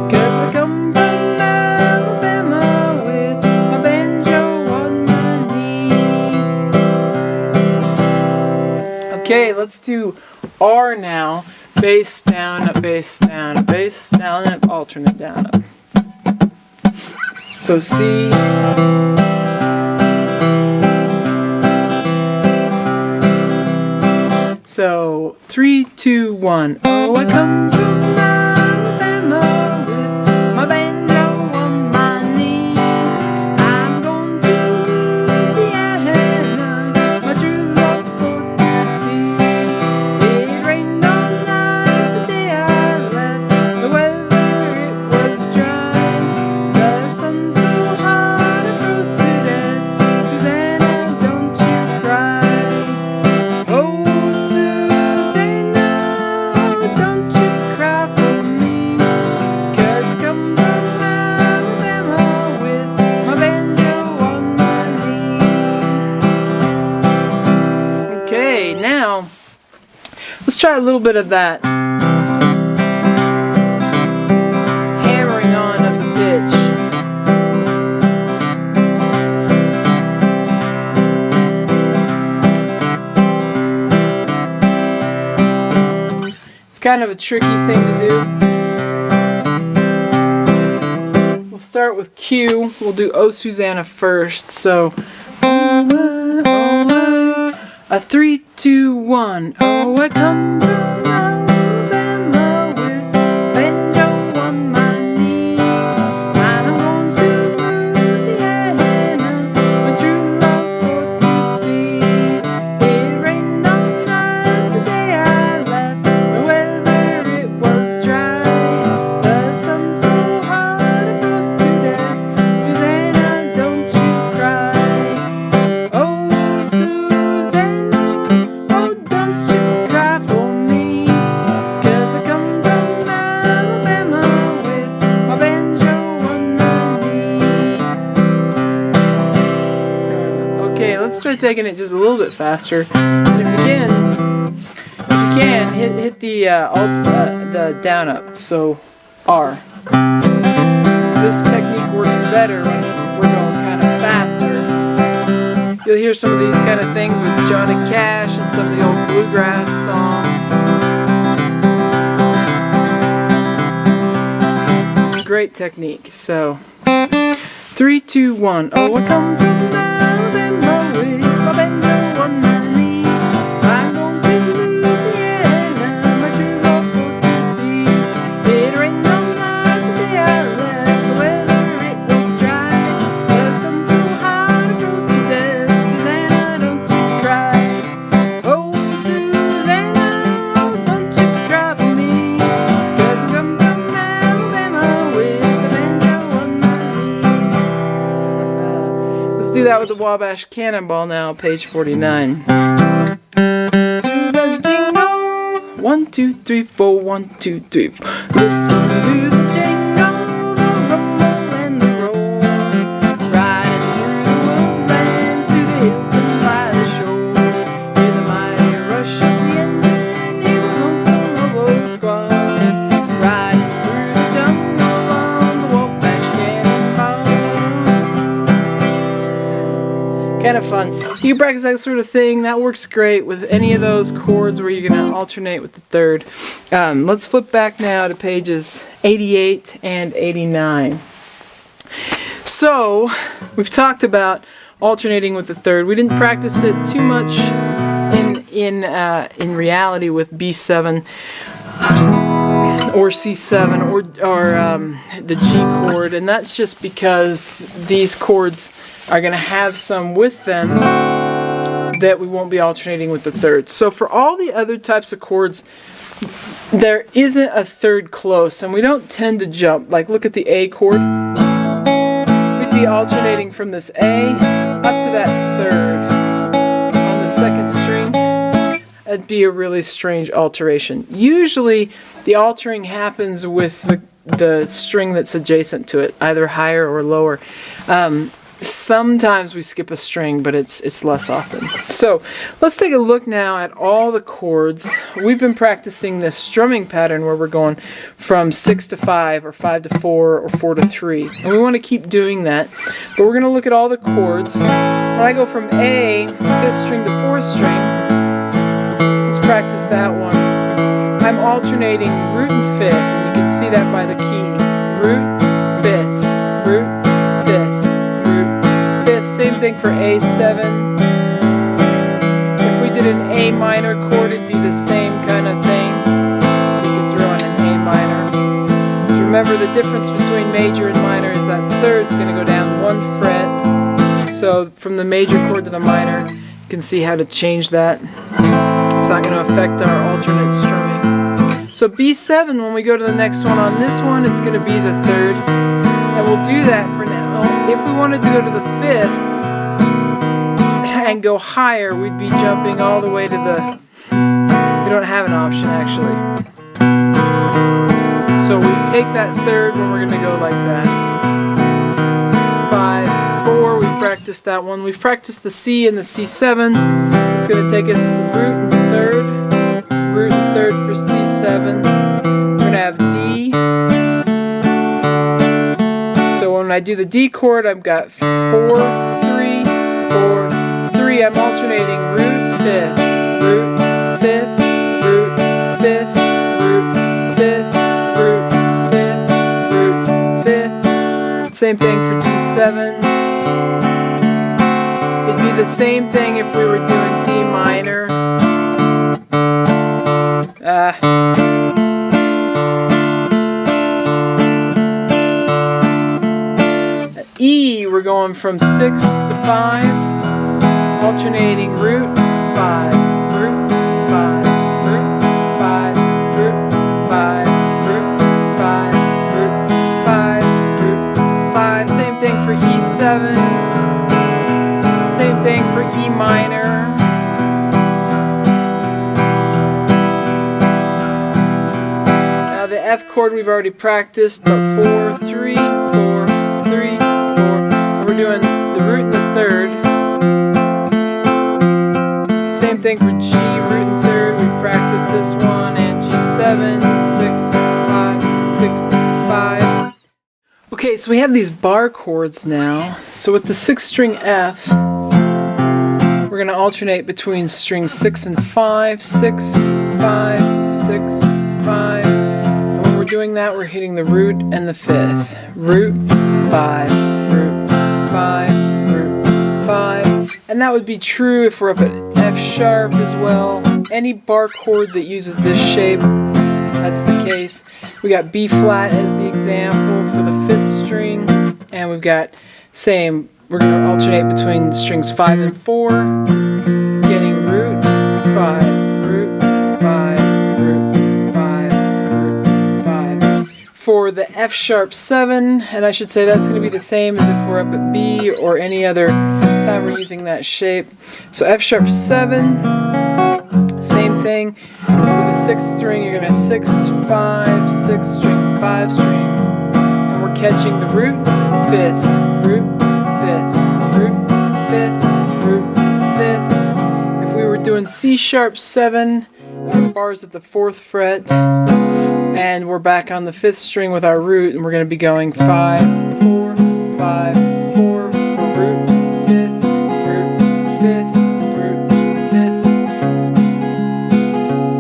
'Cause I come from Alabama with my banjo on my knee. Okay, let's do R now. Bass down, up, bass down, bass down, up, alternate down, up. So C. So 3, 2, 1. Oh, I come from Alabama with my banjo on my knee. I'm going to Louisiana, my true love for TC. It rained all night the day I left. The weather, it was dry. The sun so hot I froze to death. Susanna, don't you cry. Oh, Susanna, don't you cry for me. 'Cause I come from Alabama with my banjo on my knee. Okay, now let's try a little bit of that hammering on of the pitch. It's kind of a tricky thing to do. We'll start with Q. We'll do O Susanna first. So, oh my, A 3, 2, 1. Oh, I come from Alabama with banjo on my knee. I'm going to Louisiana, my true love for to see. It rained all night the day I left. The weather it was dry. The sun so hot it froze to death. Susanna, don't you cry. Oh, Susanna, oh, don't you cry for me. 'Cause I come from Alabama with my banjo on my knee. Okay, let's try taking it just a little bit faster. And if you can, hit the down up. So R. This technique works better when we're going kind of faster. You'll hear some of these kind of things with Johnny Cash and some of the old bluegrass songs. It's a great technique. So 3, 2, 1. Oh, I come from Alabama with my banjo on my knee. I'm going to Louisiana, my true love for to see. It rained all night the day I left. The weather it was dry. The sun so hot it froze to death. Susanna, don't you cry. Oh, Susanna, oh, don't you cry for me. 'Cause I come from Alabama with the banjo on my knee. Let's do that with the Wabash Cannonball now, page 49. The jingle, 1, 2, 3, 4, 1, 2, 3, 4. Listen to the jingle, the rumble and the roll, riding through the woodlands to the hills and by the shore. Hear the mighty rush of the engine, hear the lonesome hobo squad, riding through the jungle on the Wabash Cannonball. Kind of fun. You can practice that sort of thing. That works great with any of those chords where you're going to alternate with the third. Let's flip back now to pages 88 and 89. So, we've talked about alternating with the third. We didn't practice it too much in reality with B7 or C7 or the G chord, and that's just because these chords are going to have some with them that we won't be alternating with the third. So for all the other types of chords, there isn't a third close, and we don't tend to jump. Like, look at the A chord. We'd be alternating from this A up to that third on the second string. That'd be a really strange alteration. Usually the altering happens with the string that's adjacent to it, either higher or lower. Sometimes we skip a string, but it's less often. So let's take a look now at all the chords. We've been practicing this strumming pattern where we're going from 6 to 5 or 5 to 4 or 4 to 3. And we want to keep doing that. But we're going to look at all the chords. When I go from A, 5th string to 4th string, let's practice that one. I'm alternating root and 5th, and you can see that by the key. Root, 5th, root, 5th. Same thing for A7. If we did an A minor chord, it'd be the same kind of thing. So you could throw in an A minor. Just remember the difference between major and minor is that third's going to go down 1 fret. So from the major chord to the minor, you can see how to change that. It's not going to affect our alternate strumming. So B7, when we go to the next one on this one, it's going to be the third. And we'll do that for now. If we wanted to go to the 5th and go higher, we'd be jumping all the way to the... We don't have an option, actually. So we take that third when we're going to go like that. 5, 4, we've practiced that one. We've practiced the C and the C7. It's going to take us the root and third for C7. We're going to have D. So when I do the D chord, I've got 4, 3, 4, 3. I'm alternating root, 5th, root, 5th, root, 5th, root, 5th, root, 5th, root, 5th. Same thing for D7. It'd be the same thing if we were doing D minor. from 6 to 5, alternating root, 5, root, 5, root, 5, root, 5, root, 5, root, 5, root, 5. Same thing for E7, same thing for E minor. Now the F chord we've already practiced, but 4, 3, 4, 3, 4. We're doing the root in the third. Same thing for G, root in third. We practiced this one, and G7, 6, 5, 6, 5. Okay, so we have these bar chords now. So with the 6th string F, we're going to alternate between strings 6 and 5, 6, 5, 6, 5. And when we're doing that, we're hitting the root and the 5th. Root, 5, root, 5, root, 5. And that would be true if we're up at F sharp as well. Any bar chord that uses this shape, that's the case. We got B flat as the example for the 5th string, and we've got same. We're going to alternate between strings 5 and 4, getting root, 5, root, 5, root, 5, root, 5. For the F sharp 7, and I should say that's going to be the same as if we're up at B or any other time we're using that shape. So F sharp 7, same thing. For the 6th string, you're going to 6, 5, 6 string, 5 string, and we're catching the root, 5th, root, 5th, root, 5th, root, 5th. If we were doing C sharp 7, our bar's at the 4th fret, and we're back on the 5th string with our root, and we're going to be going 5, 4, 5, 4 for root, 5th, root, 5th, root, 5th.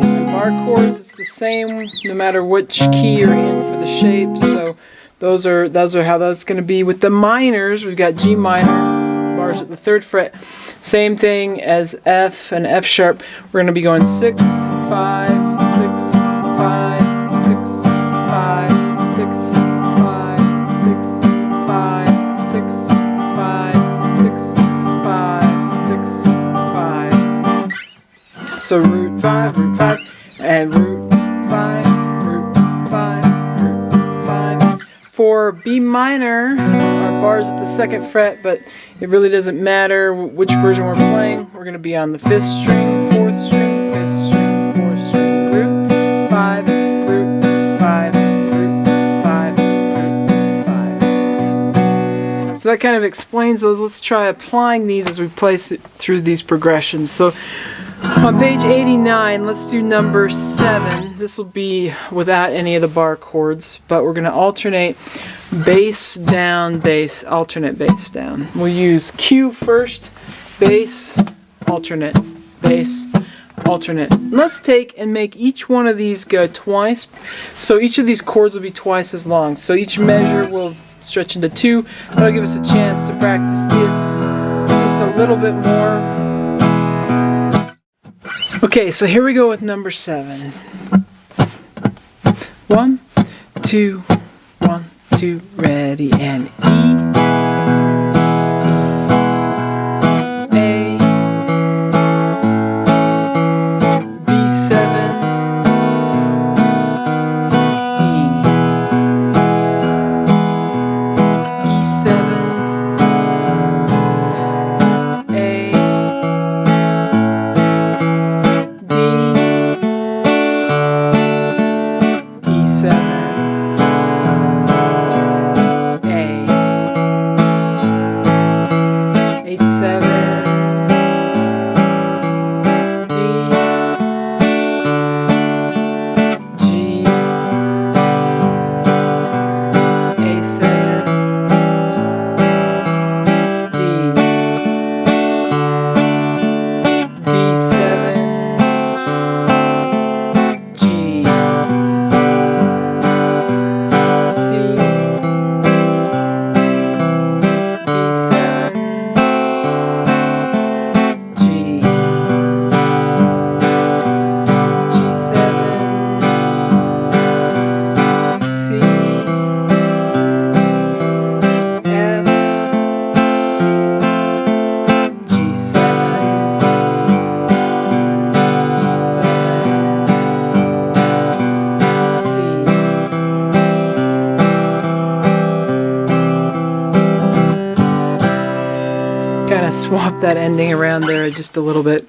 And bar chords, it's the same no matter which key you're in for the shape. So those are how that's going to be. With the minors, we've got G minor, bars at the 3rd fret. Same thing as F and F sharp. We're going to be going 6, 5, 6, 5, 6, 5, 6, 5, 6, 5, 6, 5, 6, 5, 6, 5. So root 5, and root 5, root 5, root 5. For B minor, our bar's at the 2nd fret, but it really doesn't matter which version we're playing. We're going to be on the 5th string, 4th string, 5th string, 4th string, root 5, root 5, root 5, root 5. So that kind of explains those. Let's try applying these as we place it through these progressions. So on page 89, let's do number 7. This will be without any of the bar chords, but we're going to alternate bass down, bass, alternate bass down. We'll use Q first, bass, alternate, bass, alternate. Let's take and make each one of these go twice. So each of these chords will be twice as long. So each measure will stretch into 2. That'll give us a chance to practice this just a little bit more. Okay, so here we go with number 7. 1, 2, 1, 2, ready, and E, A, B7, E7, A, E7, A, swap that ending around there just a little bit.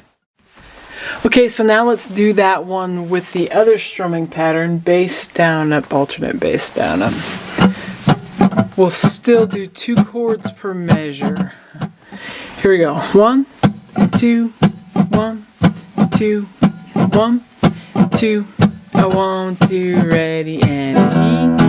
Okay, so now let's do that one with the other strumming pattern, bass down up, alternate bass down up. We'll still do 2 chords per measure. Here we go. 1, 2, 1, 2, 1, 2, 1, 2, ready, and E.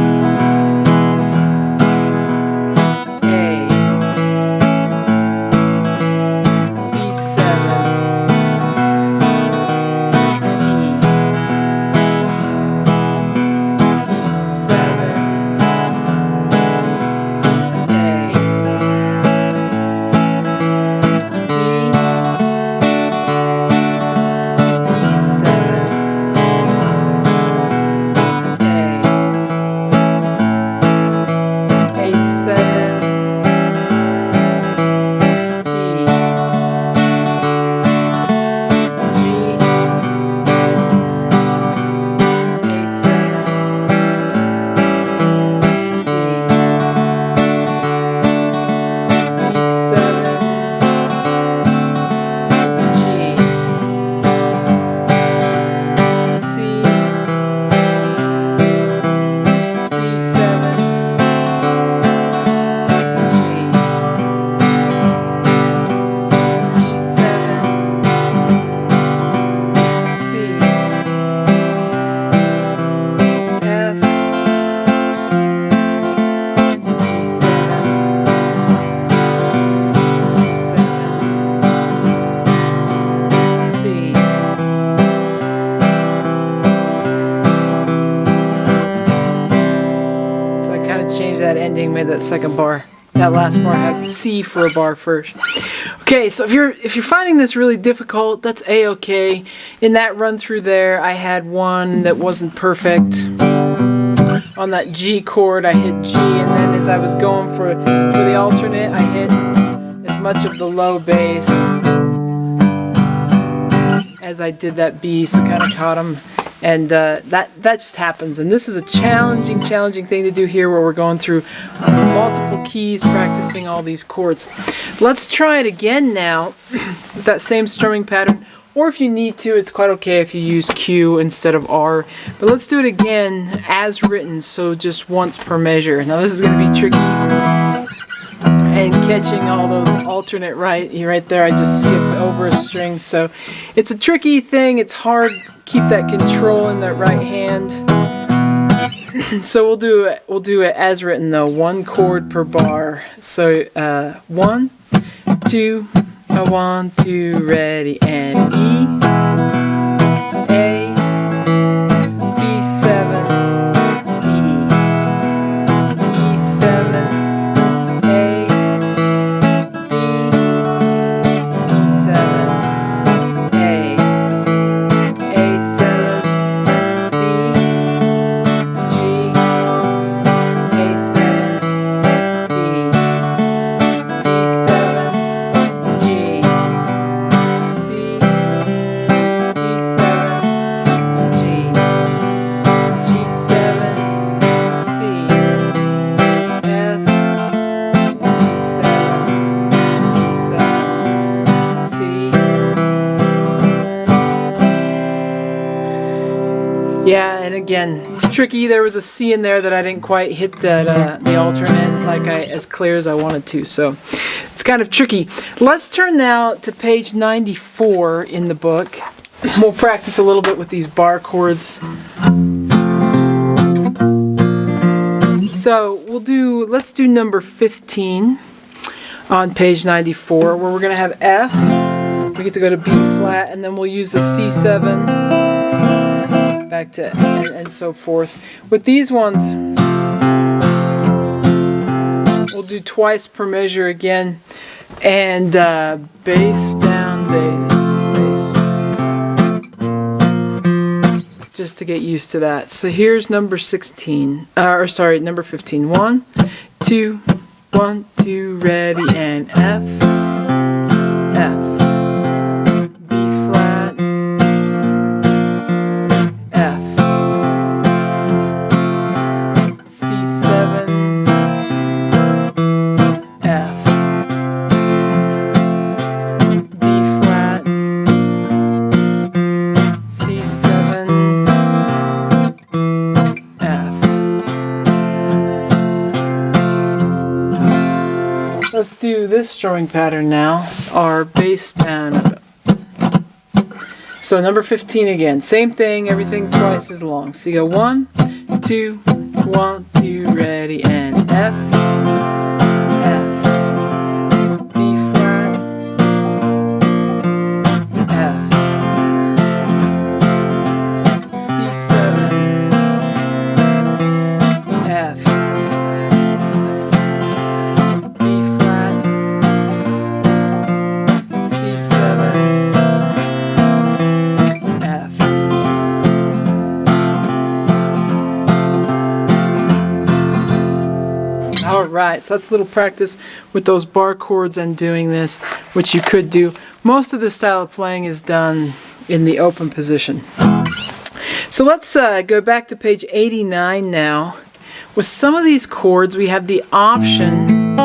That ending made that second bar, that last bar had C for a bar first. Okay, so if you're finding this really difficult, that's a-okay. In that run through there, I had one that wasn't perfect. On that G chord, I hit G, and then as I was going for the alternate, I hit as much of the low bass as I did that B, so kind of caught them. And that just happens. And this is a challenging thing to do here, where we're going through multiple keys, practicing all these chords. Let's try it again now with that same strumming pattern. Or if you need to, it's quite okay if you use Q instead of R. But let's do it again as written, so just once per measure. Now this is going to be tricky. And catching all those alternate right there, I just skipped over a string. So it's a tricky thing. It's hard to keep that control in that right hand. So we'll do it as written though, 1 chord per bar. So 1, 2, 1, 2, ready, and E, A, B7, E, E7. Yeah, and again, it's tricky. There was a C in there that I didn't quite hit that the alternate as clear as I wanted to, so it's kind of tricky. Let's turn now to page 94 in the book. We'll practice a little bit with these bar chords. So let's do number 15 on page 94, where we're going to have F. We get to go to B flat, and then we'll use the C7. Back to and so forth. With these ones, we'll do twice per measure again, and bass down, bass, just to get used to that. So here's number 16, number 15. 1, 2, 1, 2, ready, and F, F. do this strumming pattern now, our bass down. So number 15 again, same thing, everything twice as long. So you go 1, 2, 1, 2, ready, and F, F, B flat, F, C7, F, B flat, C7, F. Alright, so that's a little practice with those bar chords and doing this, which you could do. Most of this style of playing is done in the open position. So let's go back to page 89 now. With some of these chords, we have the option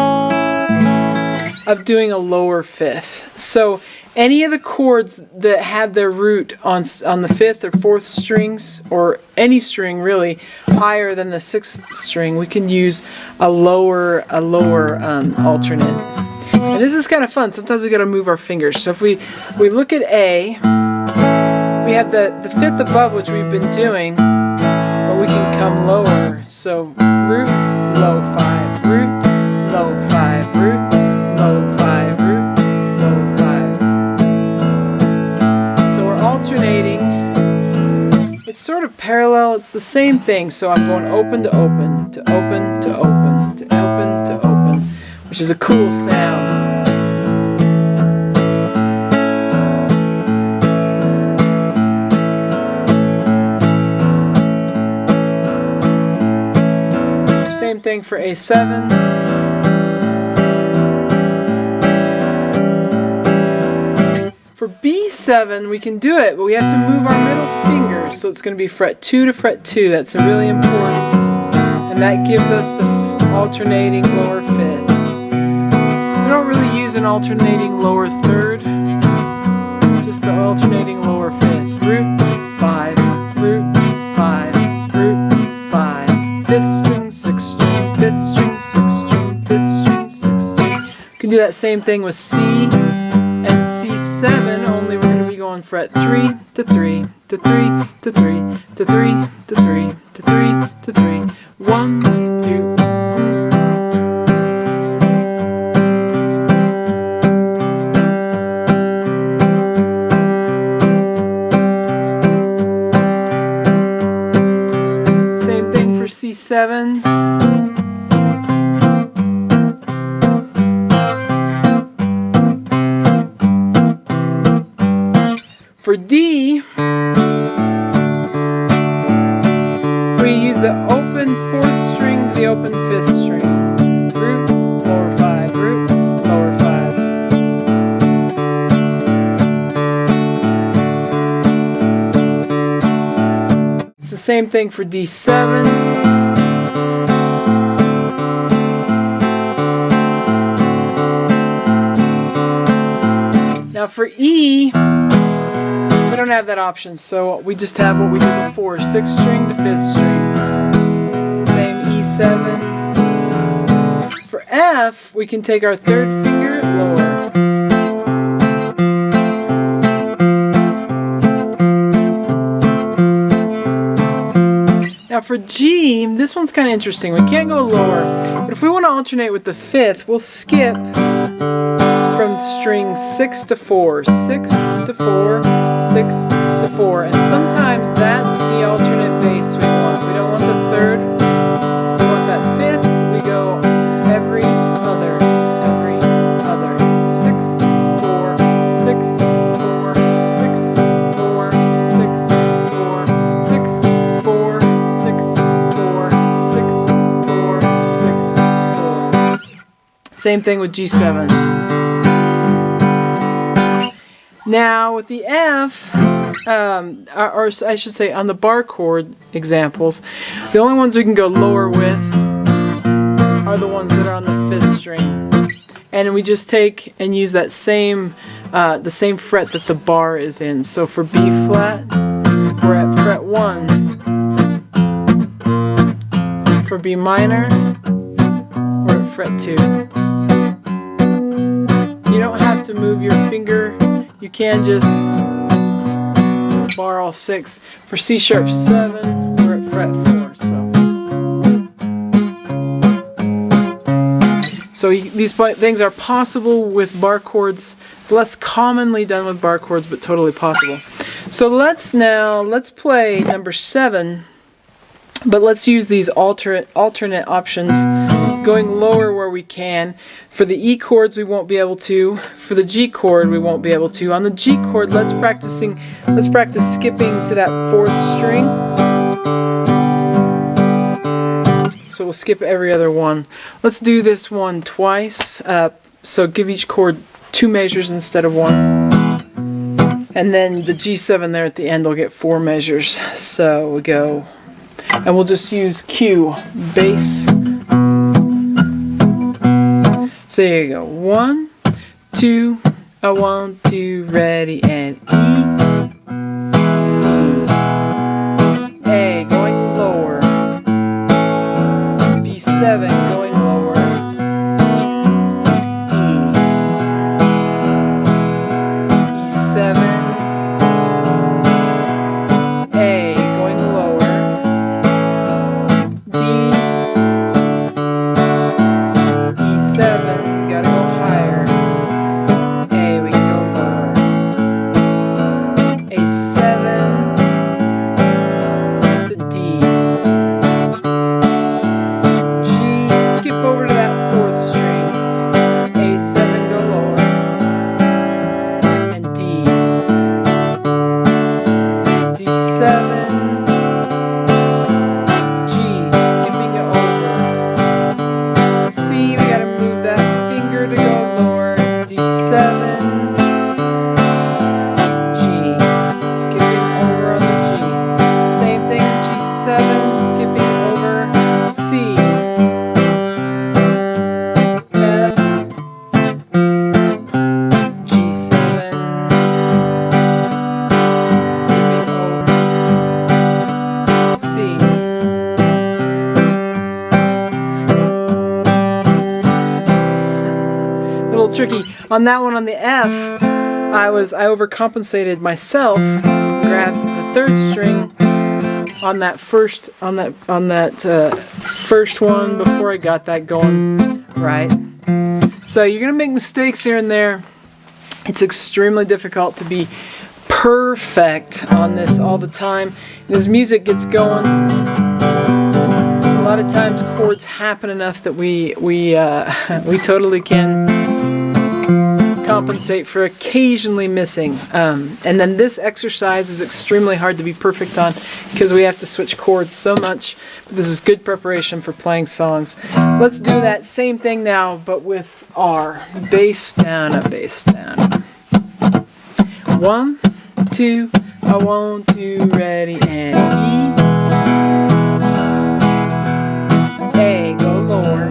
of doing a lower fifth. So any of the chords that have their root on the 5th or 4th strings, or any string really higher than the 6th string, we can use a lower alternate. And this is kind of fun. Sometimes we got to move our fingers. So if we look at A, we have the 5th above, which we've been doing, but we can come lower. So root, low 5, root, low 5, root, low 5, root, low 5. So we're alternating. It's sort of parallel. It's the same thing. So I'm going open to open, to open to open, to open to open, which is a cool sound. Same thing for A7. For B7, we can do it, but we have to move our middle finger, so it's going to be fret 2 to fret 2. That's really important, and that gives us the alternating lower 5th. We don't really use an alternating lower 3rd, just the alternating lower 5th. Root 5, root 5, root 5, 5th string, 6th string, 5th string, 6th string, 5th string, 6th string. You can do that same thing with C and C7, only we're going to be going fret 3 to 3 to 3 to 3 to 3 to 3 to 3 to 3. 1, 2. Same thing for C7. For D, we use the open 4th string to the open 5th string. Root, lower 5, root, lower 5. It's the same thing for D7. Now for E, we don't have that option, so we just have what we did before, 6th string to 5th string. Same E7. For F, we can take our 3rd finger lower. Now for G, this one's kind of interesting. We can't go lower, but if we want to alternate with the 5th, we'll skip from string 6 to 4, 6 to 4, 6 to 4, and sometimes that's the alternate bass we want. We don't want the 3rd, we want that 5th, we go every other, 6, 4, 6, 4, 6, 4, 6, 4, 6, 4, 6, 4, 6, 4, 6, 4. Same thing with G7. Now with the F, or I should say on the bar chord examples, the only ones we can go lower with are the ones that are on the 5th string. And we just take and use that same, the same fret that the bar is in. So for B flat, we're at fret 1. For B minor, we're at fret 2. You don't have to move your finger. You can just bar all 6. For C sharp 7, we're at fret 4. So these things are possible with bar chords, less commonly done with bar chords, but totally possible. So let's play number 7, but let's use these alternate options, going lower where we can. For the E chords we won't be able to. For the G chord we won't be able to. On the G chord, let's practice skipping to that 4th string. So we'll skip every other one. Let's do this one twice. So give each chord 2 measures instead of 1. And then the G7 there at the end will get 4 measures. So we go, and we'll just use Q, bass. So here you go. 1, 2, 1, 2, ready, and E. A going lower. B7 going lower. E. E7. A going lower. D. E7. Gotta go higher. A, we can go lower. A7 to D. G, skip over to that 4th string. A7, go lower. And D. D7. G, skipping it over. C, we gotta move that finger to go lower. D7. G, skipping over on the G. Same thing, G7, skipping over. C. F. G7. Skipping over. C. Little tricky. On that one, on the F, I overcompensated myself, grabbed the 3rd string on that first one before I got that going right. So you're gonna make mistakes here and there. It's extremely difficult to be perfect on this all the time. And as music gets going, a lot of times chords happen enough that we totally can compensate for occasionally missing. And then this exercise is extremely hard to be perfect on because we have to switch chords so much. But this is good preparation for playing songs. Let's do that same thing now, but with R. Bass down, a bass down. 1, 2, 1, 2, ready, and E. A, go lower.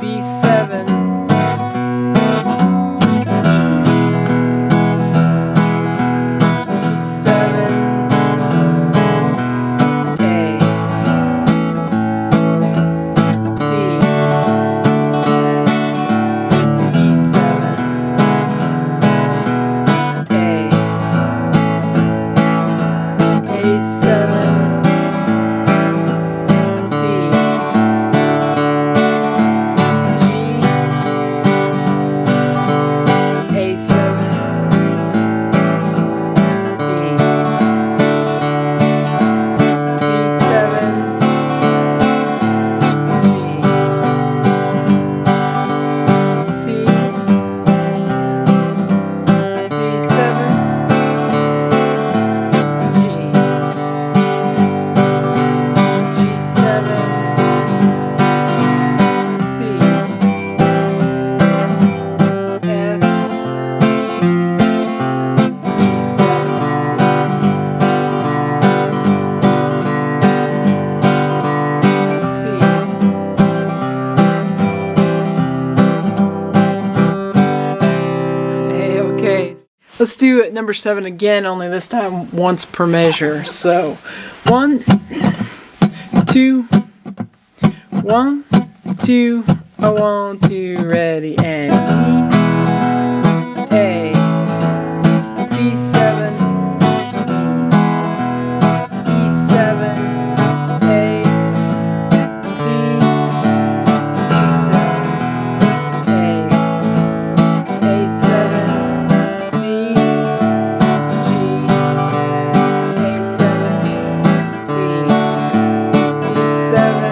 B7. Let's do it number 7 again, only this time once per measure. So 1, 2, 1, 2, A 1, 2, ready, and E, A, B7, E7, A, D, D7, A, A7, D, G, A7, D, D7,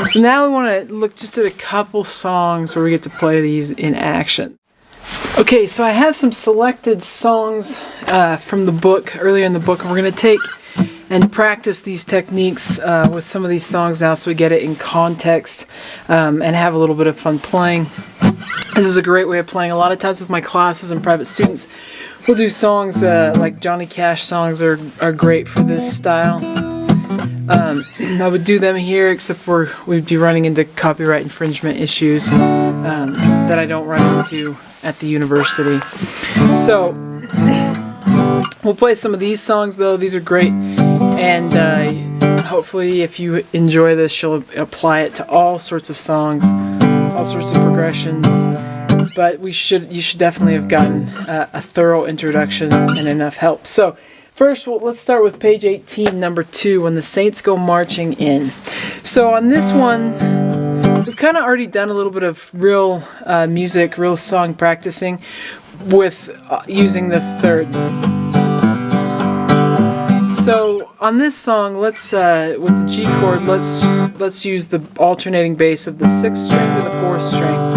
So now we want to look just at a couple songs where we get to play these in action. Okay, so I have some selected songs from the book, earlier in the book, and we're going to take and practice these techniques with some of these songs now so we get it in context and have a little bit of fun playing. This is a great way of playing. A lot of times with my classes and private students, we'll do songs like Johnny Cash songs are great for this style. I would do them here, except we'd be running into copyright infringement issues that I don't run into at the university. So we'll play some of these songs though. These are great, and hopefully if you enjoy this, you'll apply it to all sorts of songs, all sorts of progressions. But you should definitely have gotten a thorough introduction and enough help. So first, let's start with page 18, number 2, When the Saints Go Marching In. So on this one, we've kind of already done a little bit of real music, real song practicing with using the third. So on this song, let's with the G chord, let's use the alternating bass of the 6th string to the 4th string.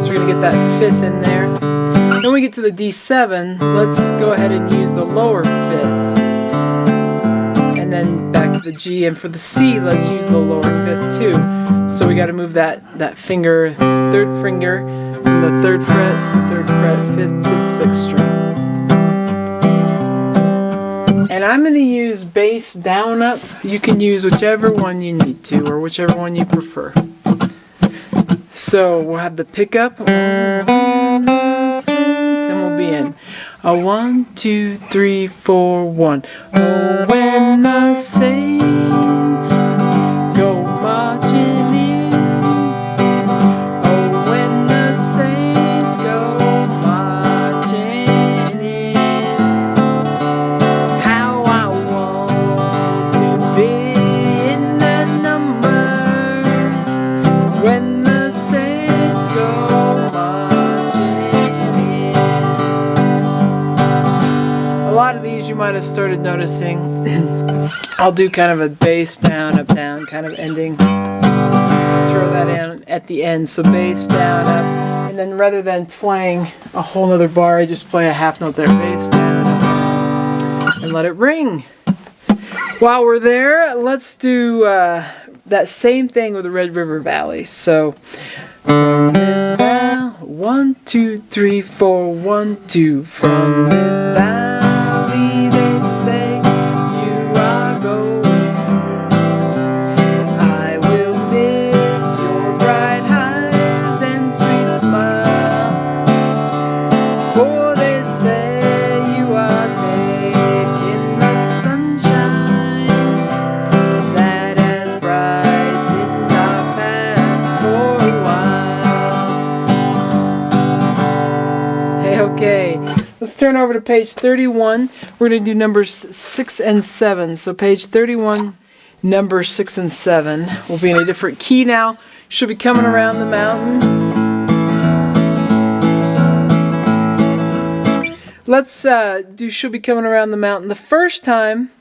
So we're gonna get that 5th in there. Then we get to the D7, let's go ahead and use the lower 5th. And then back to the G, and for the C, let's use the lower 5th too. So we got to move that finger, 3rd finger, from the 3rd fret to the 3rd fret, 5th to the 6th string. And I'm going to use bass down up. You can use whichever one you need to, or whichever one you prefer. So we'll have the pickup, and we'll be in a 1, 2, 3, 4, 1. Oh, when the saints go marching in. Oh, when the saints go marching in. How I want to be in that number. When the saints go marching in. A lot of these you might have started noticing. I'll do kind of a bass down, up, down kind of ending. Throw that in at the end. So bass down, up, and then rather than playing a whole nother bar, I just play a half note there, bass down, up, and let it ring. While we're there, let's do that same thing with the Red River Valley. So from this valley, 1, 2, 3, 4, 1, 2. From this valley, they say you are going. I will miss your bright eyes and sweet smile. For they say you are taking the sunshine that has brightened our path for a while. Hey, okay. Let's turn over to page 31. We're going to do numbers 6 and 7. So page 31, numbers 6 and 7. We'll be in a different key now. She'll be coming around the mountain. Let's do She'll Be Coming Around the Mountain. The first time,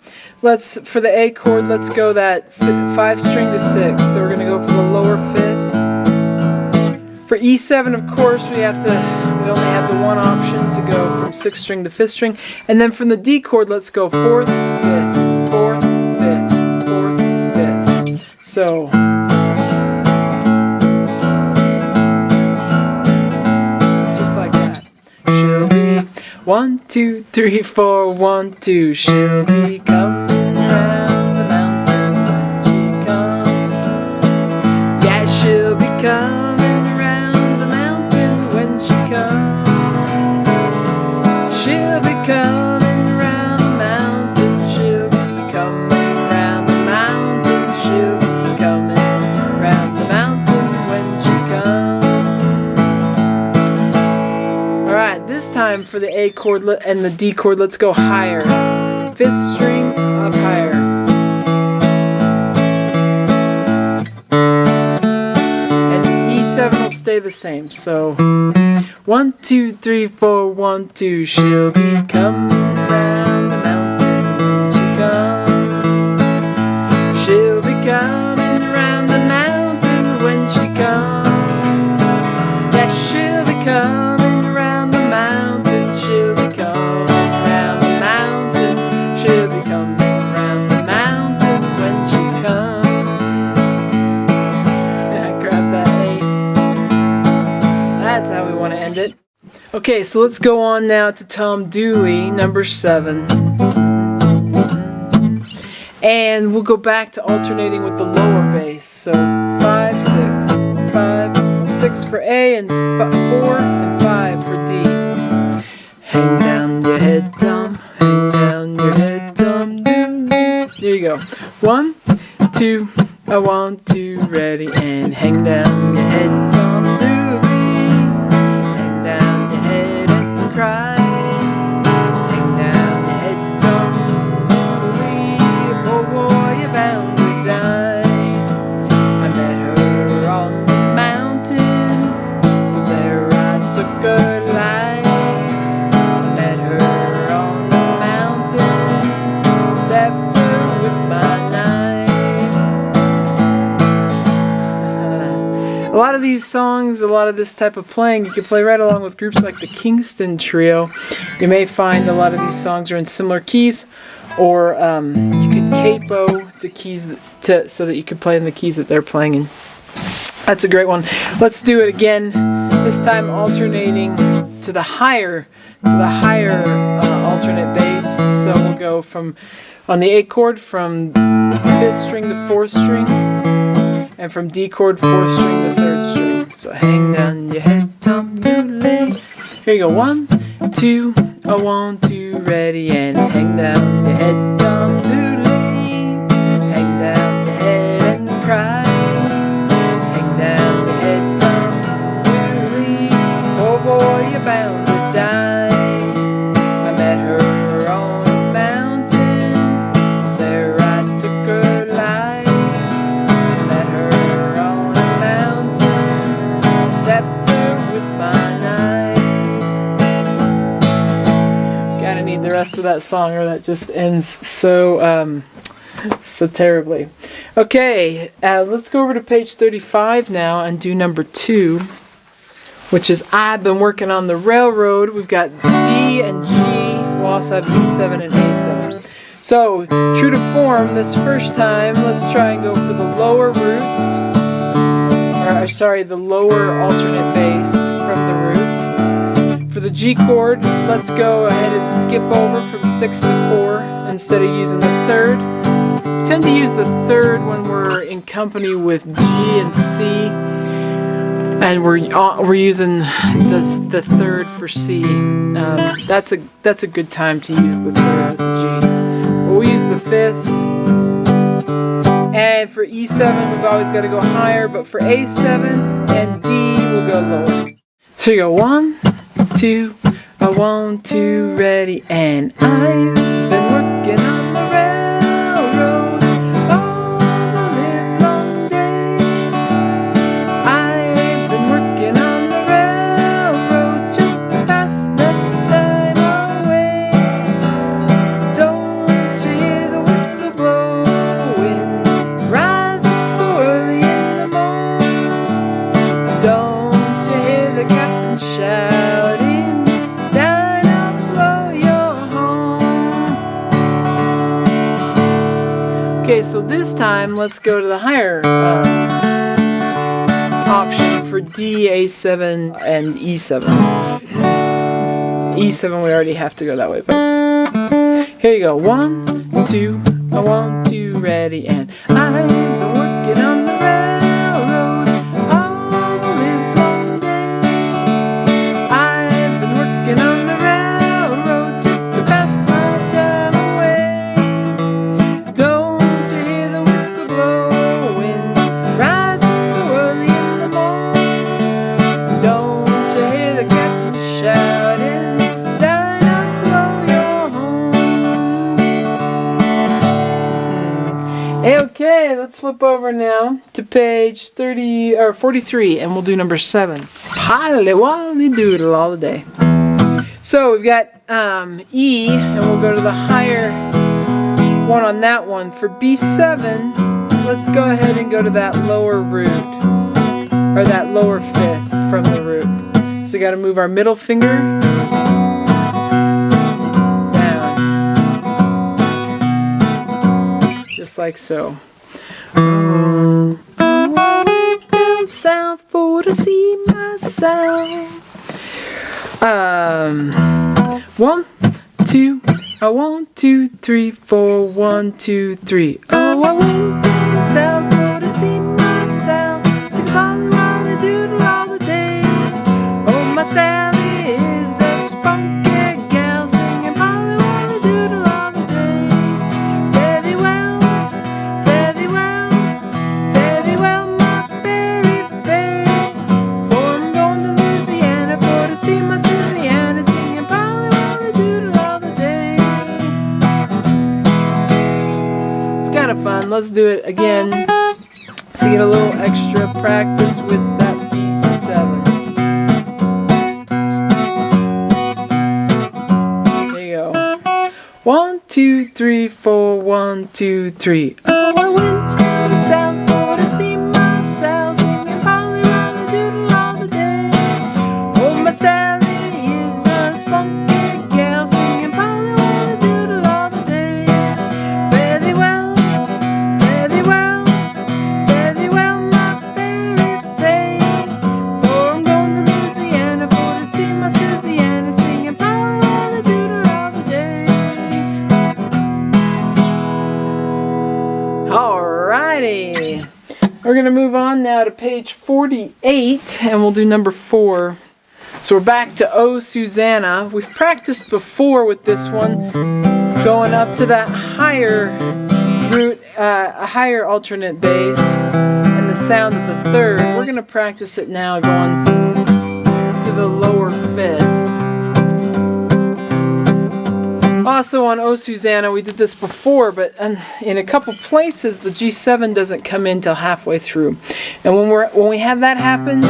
for the A chord, let's go that 5 string to 6. So we're going to go for the lower 5th. For E7, of course, we only have the one option to go from 6th string to 5th string. And then from the D chord, let's go 4th, 5th, 4th, 5th, 4th, 5th. So just like that. She'll be 1, 2, 3, 4, 1, 2. She'll be coming round the this time for the A chord and the D chord, let's go higher. 5th string, up higher. And E7 will stay the same. So 1, 2, 3, 4, 1, 2. She'll be coming round the mountain when she comes. She'll be coming round the mountain when she comes. Yeah, she'll be coming round the mountain. She'll be coming round the mountain. She'll be coming round the mountain when she comes. Grab that A. That's how we want to end it. Okay, so let's go on now to Tom Dooley, number 7. And we'll go back to alternating with the lower bass. So 5, 6, 5, 6 for A, and 4 and 5 for D. Hang down your head, Tom. Hang down your head, Tom Dooley. There you go. 1, 2, I want to ready, and hang down your head, Tom Dooley. Hang down your head and cry. Hang down your head, Tom Dooley. Oh boy, you're bound to die. I met her on the mountain. Was there I took her life. I met her on the mountain. Stabbed her with my knife. A lot of these songs, a lot of this type of playing, you can play right along with groups like the Kingston Trio. You may find a lot of these songs are in similar keys, or you could capo the keys so that you could play in the keys that they're playing in. That's a great one. Let's do it again. This time alternating to the higher alternate bass. So we'll go from on the A chord from 5th string to 4th string, and from D chord 4th string to 3rd string. So hang down your head, Tom Dooley. Here you go. 1, 2, I want to ready, and hang down your head, Tom Dooley. Hang down your head and cry. Hang down your head, Tom Dooley. Oh boy, you're bound to die. I met her on a mountain. Was there I took her life. Met her on a mountain. Stabbed her with my knife. Gotta need the rest of that song, or that just ends so terribly. Okay, let's go over to page 35 now and do number 2, which is I've Been Working on the Railroad. We've got D and G. We'll also have E7 and A7. So, true to form, this first time, let's try and go for the lower roots. The lower alternate bass from the root. For the G chord, let's go ahead and skip over from 6 to 4 instead of using the 3rd. We tend to use the 3rd when we're in company with G and C, and we're using the 3rd for C. That's a good time to use the 3rd with the G. We'll use the 5th. And for E7, we've always got to go higher, but for A7 and D, we'll go lower. So you go 1, 2, I want to ready, and I've been working on the railroad all the livelong day. I've been working on the railroad just to pass the time away. Don't you hear the whistle blowing? Rise up so early in the morning. Don't you hear the captain shouting? Down and blow your horn. Okay, so this time let's go to the higher option for D, A7, and E7. E7 we already have to go that way, but here you go. 1, 2, I want to ready, and I've been working on the railroad all the livelong day. I've been working on the railroad just to pass my time away. Don't you hear the whistle blowing? Rise up so early in the morning. Don't you hear the captain shouting? flip over now to page 30 or 43, and we'll do number 7. Hollywally doodle all the day. So we've got E, and we'll go to the higher one on that one. For B7, let's go ahead and go to that lower root, or that lower 5th from the root. So we got to move our middle finger down, just like so. I went down south for to see myself. 1, 2, 1, 2, 3, 4, 1, 2, 3. Oh, I went down south for to see myself. Sing Polly Wolly Doodle all the day. Oh, my Sally is a spunky gal, singing Polly Wolly Doodle all the day. Very well, very well, very well, my fairy fair. For I'm going to Louisiana for to see my Susiana, singing Polly Wolly Doodle all the day. It's kind of fun. Let's do it again. So you get a little extra practice with that B7. There you go. 1, 2, 3, 4, 1, 2, 3. Oh, I went down south for to see myself, singing Polly Wolly Doodle all the day. Oh, my Sally is a spunky gal, singing Polly Wolly Doodle all the day. Very well, very well, very well, my fairy fair. For I'm going to Louisiana for to see my Susiana, singing Polly Wolly Doodle all the day. Alrighty. We're going to move on now to page 48, and we'll do number 4. So we're back to O Susanna. We've practiced before with this one, going up to that higher root, a higher alternate bass, and the sound of the 3rd. We're going to practice it now going to the lower 5th. Also on O Susanna, we did this before, but in a couple places the G7 doesn't come in till halfway through. And when we have that happen,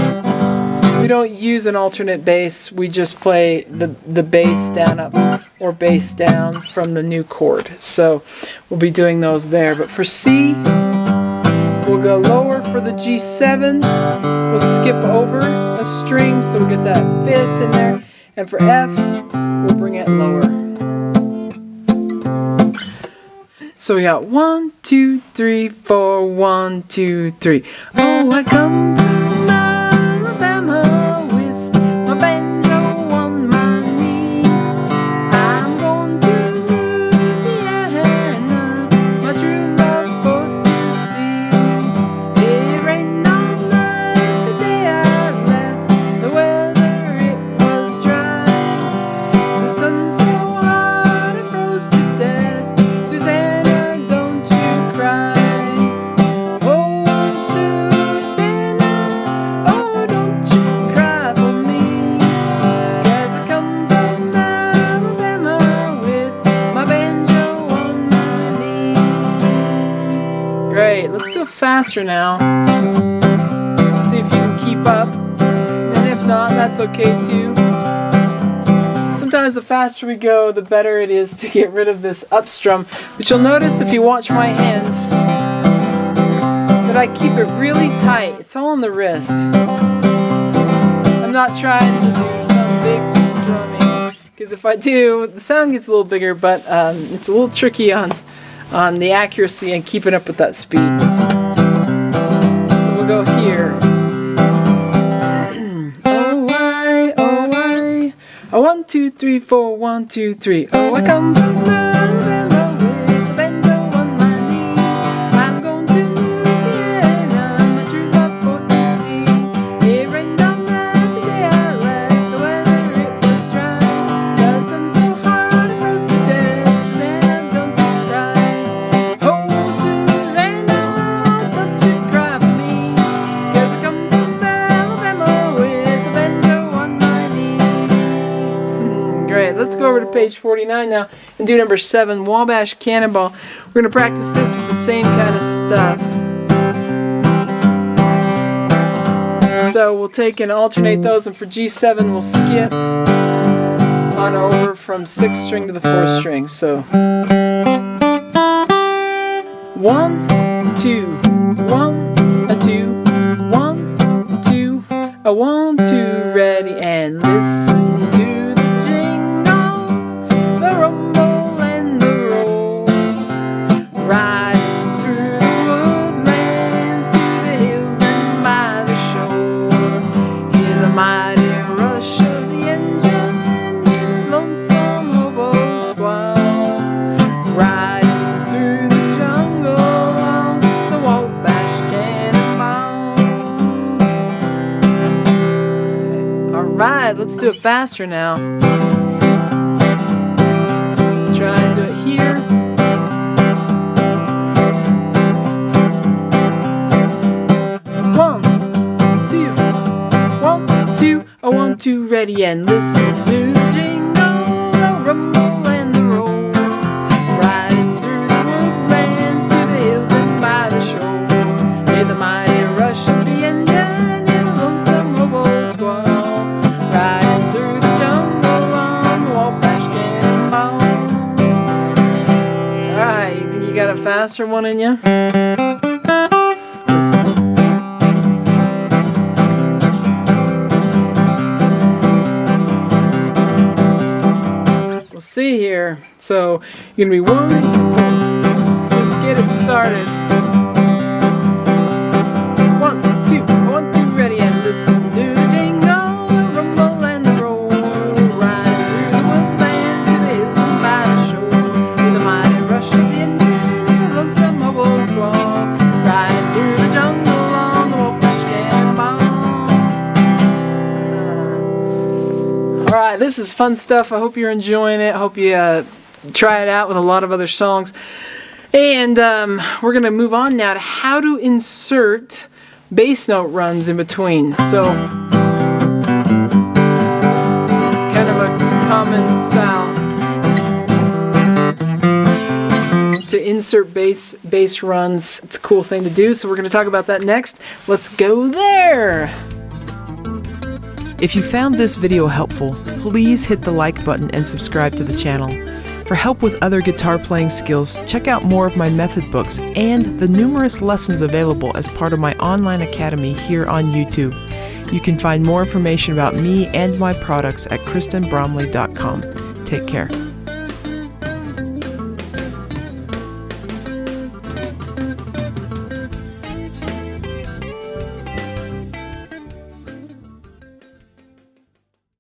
we don't use an alternate bass. We just play the bass down up or bass down from the new chord. So we'll be doing those there. But for C, we'll go lower. For the G7, we'll skip over a string, so we'll get that 5th in there. And for F, we'll bring it lower. So we got 1, 2, 3, 4, 1, 2, 3. Oh, I come from Alabama with my banjo on my knee. I'm going to Louisiana, my true love for to see. It rained all night the day I left. The weather, it was dry. The sun so hot it froze to death. Susanna, let's do it faster now. See if you can keep up. And if not, that's okay too. Sometimes the faster we go, the better it is to get rid of this up strum. But you'll notice if you watch my hands that I keep it really tight. It's all on the wrist. I'm not trying to do some big strumming, because if I do, the sound gets a little bigger, but it's a little tricky on the accuracy and keeping up with that speed. So we'll go here. Oh, I, 1, 2, 3, 4, 1, 2, 3. Oh, I come from Alabama with a banjo on my knee. I'm going to Louisiana, my true love for to see. It rained all night the day I left. The weather, it was dry. The sun so hot it froze to death. Susanna, don't you cry. Oh, Susanna, don't you cry for me. 'Cause I come from Alabama with a banjo on my knee. Great, let's go over to page 49 now and do number 7, Wabash Cannonball. We're going to practice this with the same kind of stuff. So we'll take and alternate those, and for G7 we'll skip on over from 6th string to the 4th string. So 1, 2, 1, a 2, 1, 2, a 1, 2, ready, and listen to the jingle, the rumble and the roll, riding through the woodlands to the hills and by the shore. Hear the mighty rush of the engine, hear the lonesome hobo squall, riding through the jungle on the Wabash Cannonball. Alright, let's do it faster now. Try and do it here. 1, 2, 1, 2, a 1, 2, ready, and listen to the jingle, the rumble and the roll, riding through the woodlands to the hills and by the shore. Hear the mighty rush of the engine, hear the lonesome hobo squall, riding through the jungle on the Wabash Cannonball. Alright, you think you got a faster one in you? We'll see here. So you're gonna be 1, just get it started. 1, 2, 1, 2, ready, and listen to the jingle, the rumble and the roll, riding through the woodlands to the hills and by the shore. Hear the mighty rush of the engine, hear the lonesome hobo squall, riding through the jungle on the Wabash Cannonball. Alright, this is fun stuff. I hope you're enjoying it. I hope you try it out with a lot of other songs. And we're going to move on now to how to insert bass note runs in between. So, kind of a common style to insert bass runs. It's a cool thing to do, so we're going to talk about that next. Let's go there! If you found this video helpful, please hit the like button and subscribe to the channel. For help with other guitar playing skills, check out more of my method books and the numerous lessons available as part of my online academy here on YouTube. You can find more information about me and my products at kristenbromley.com. Take care.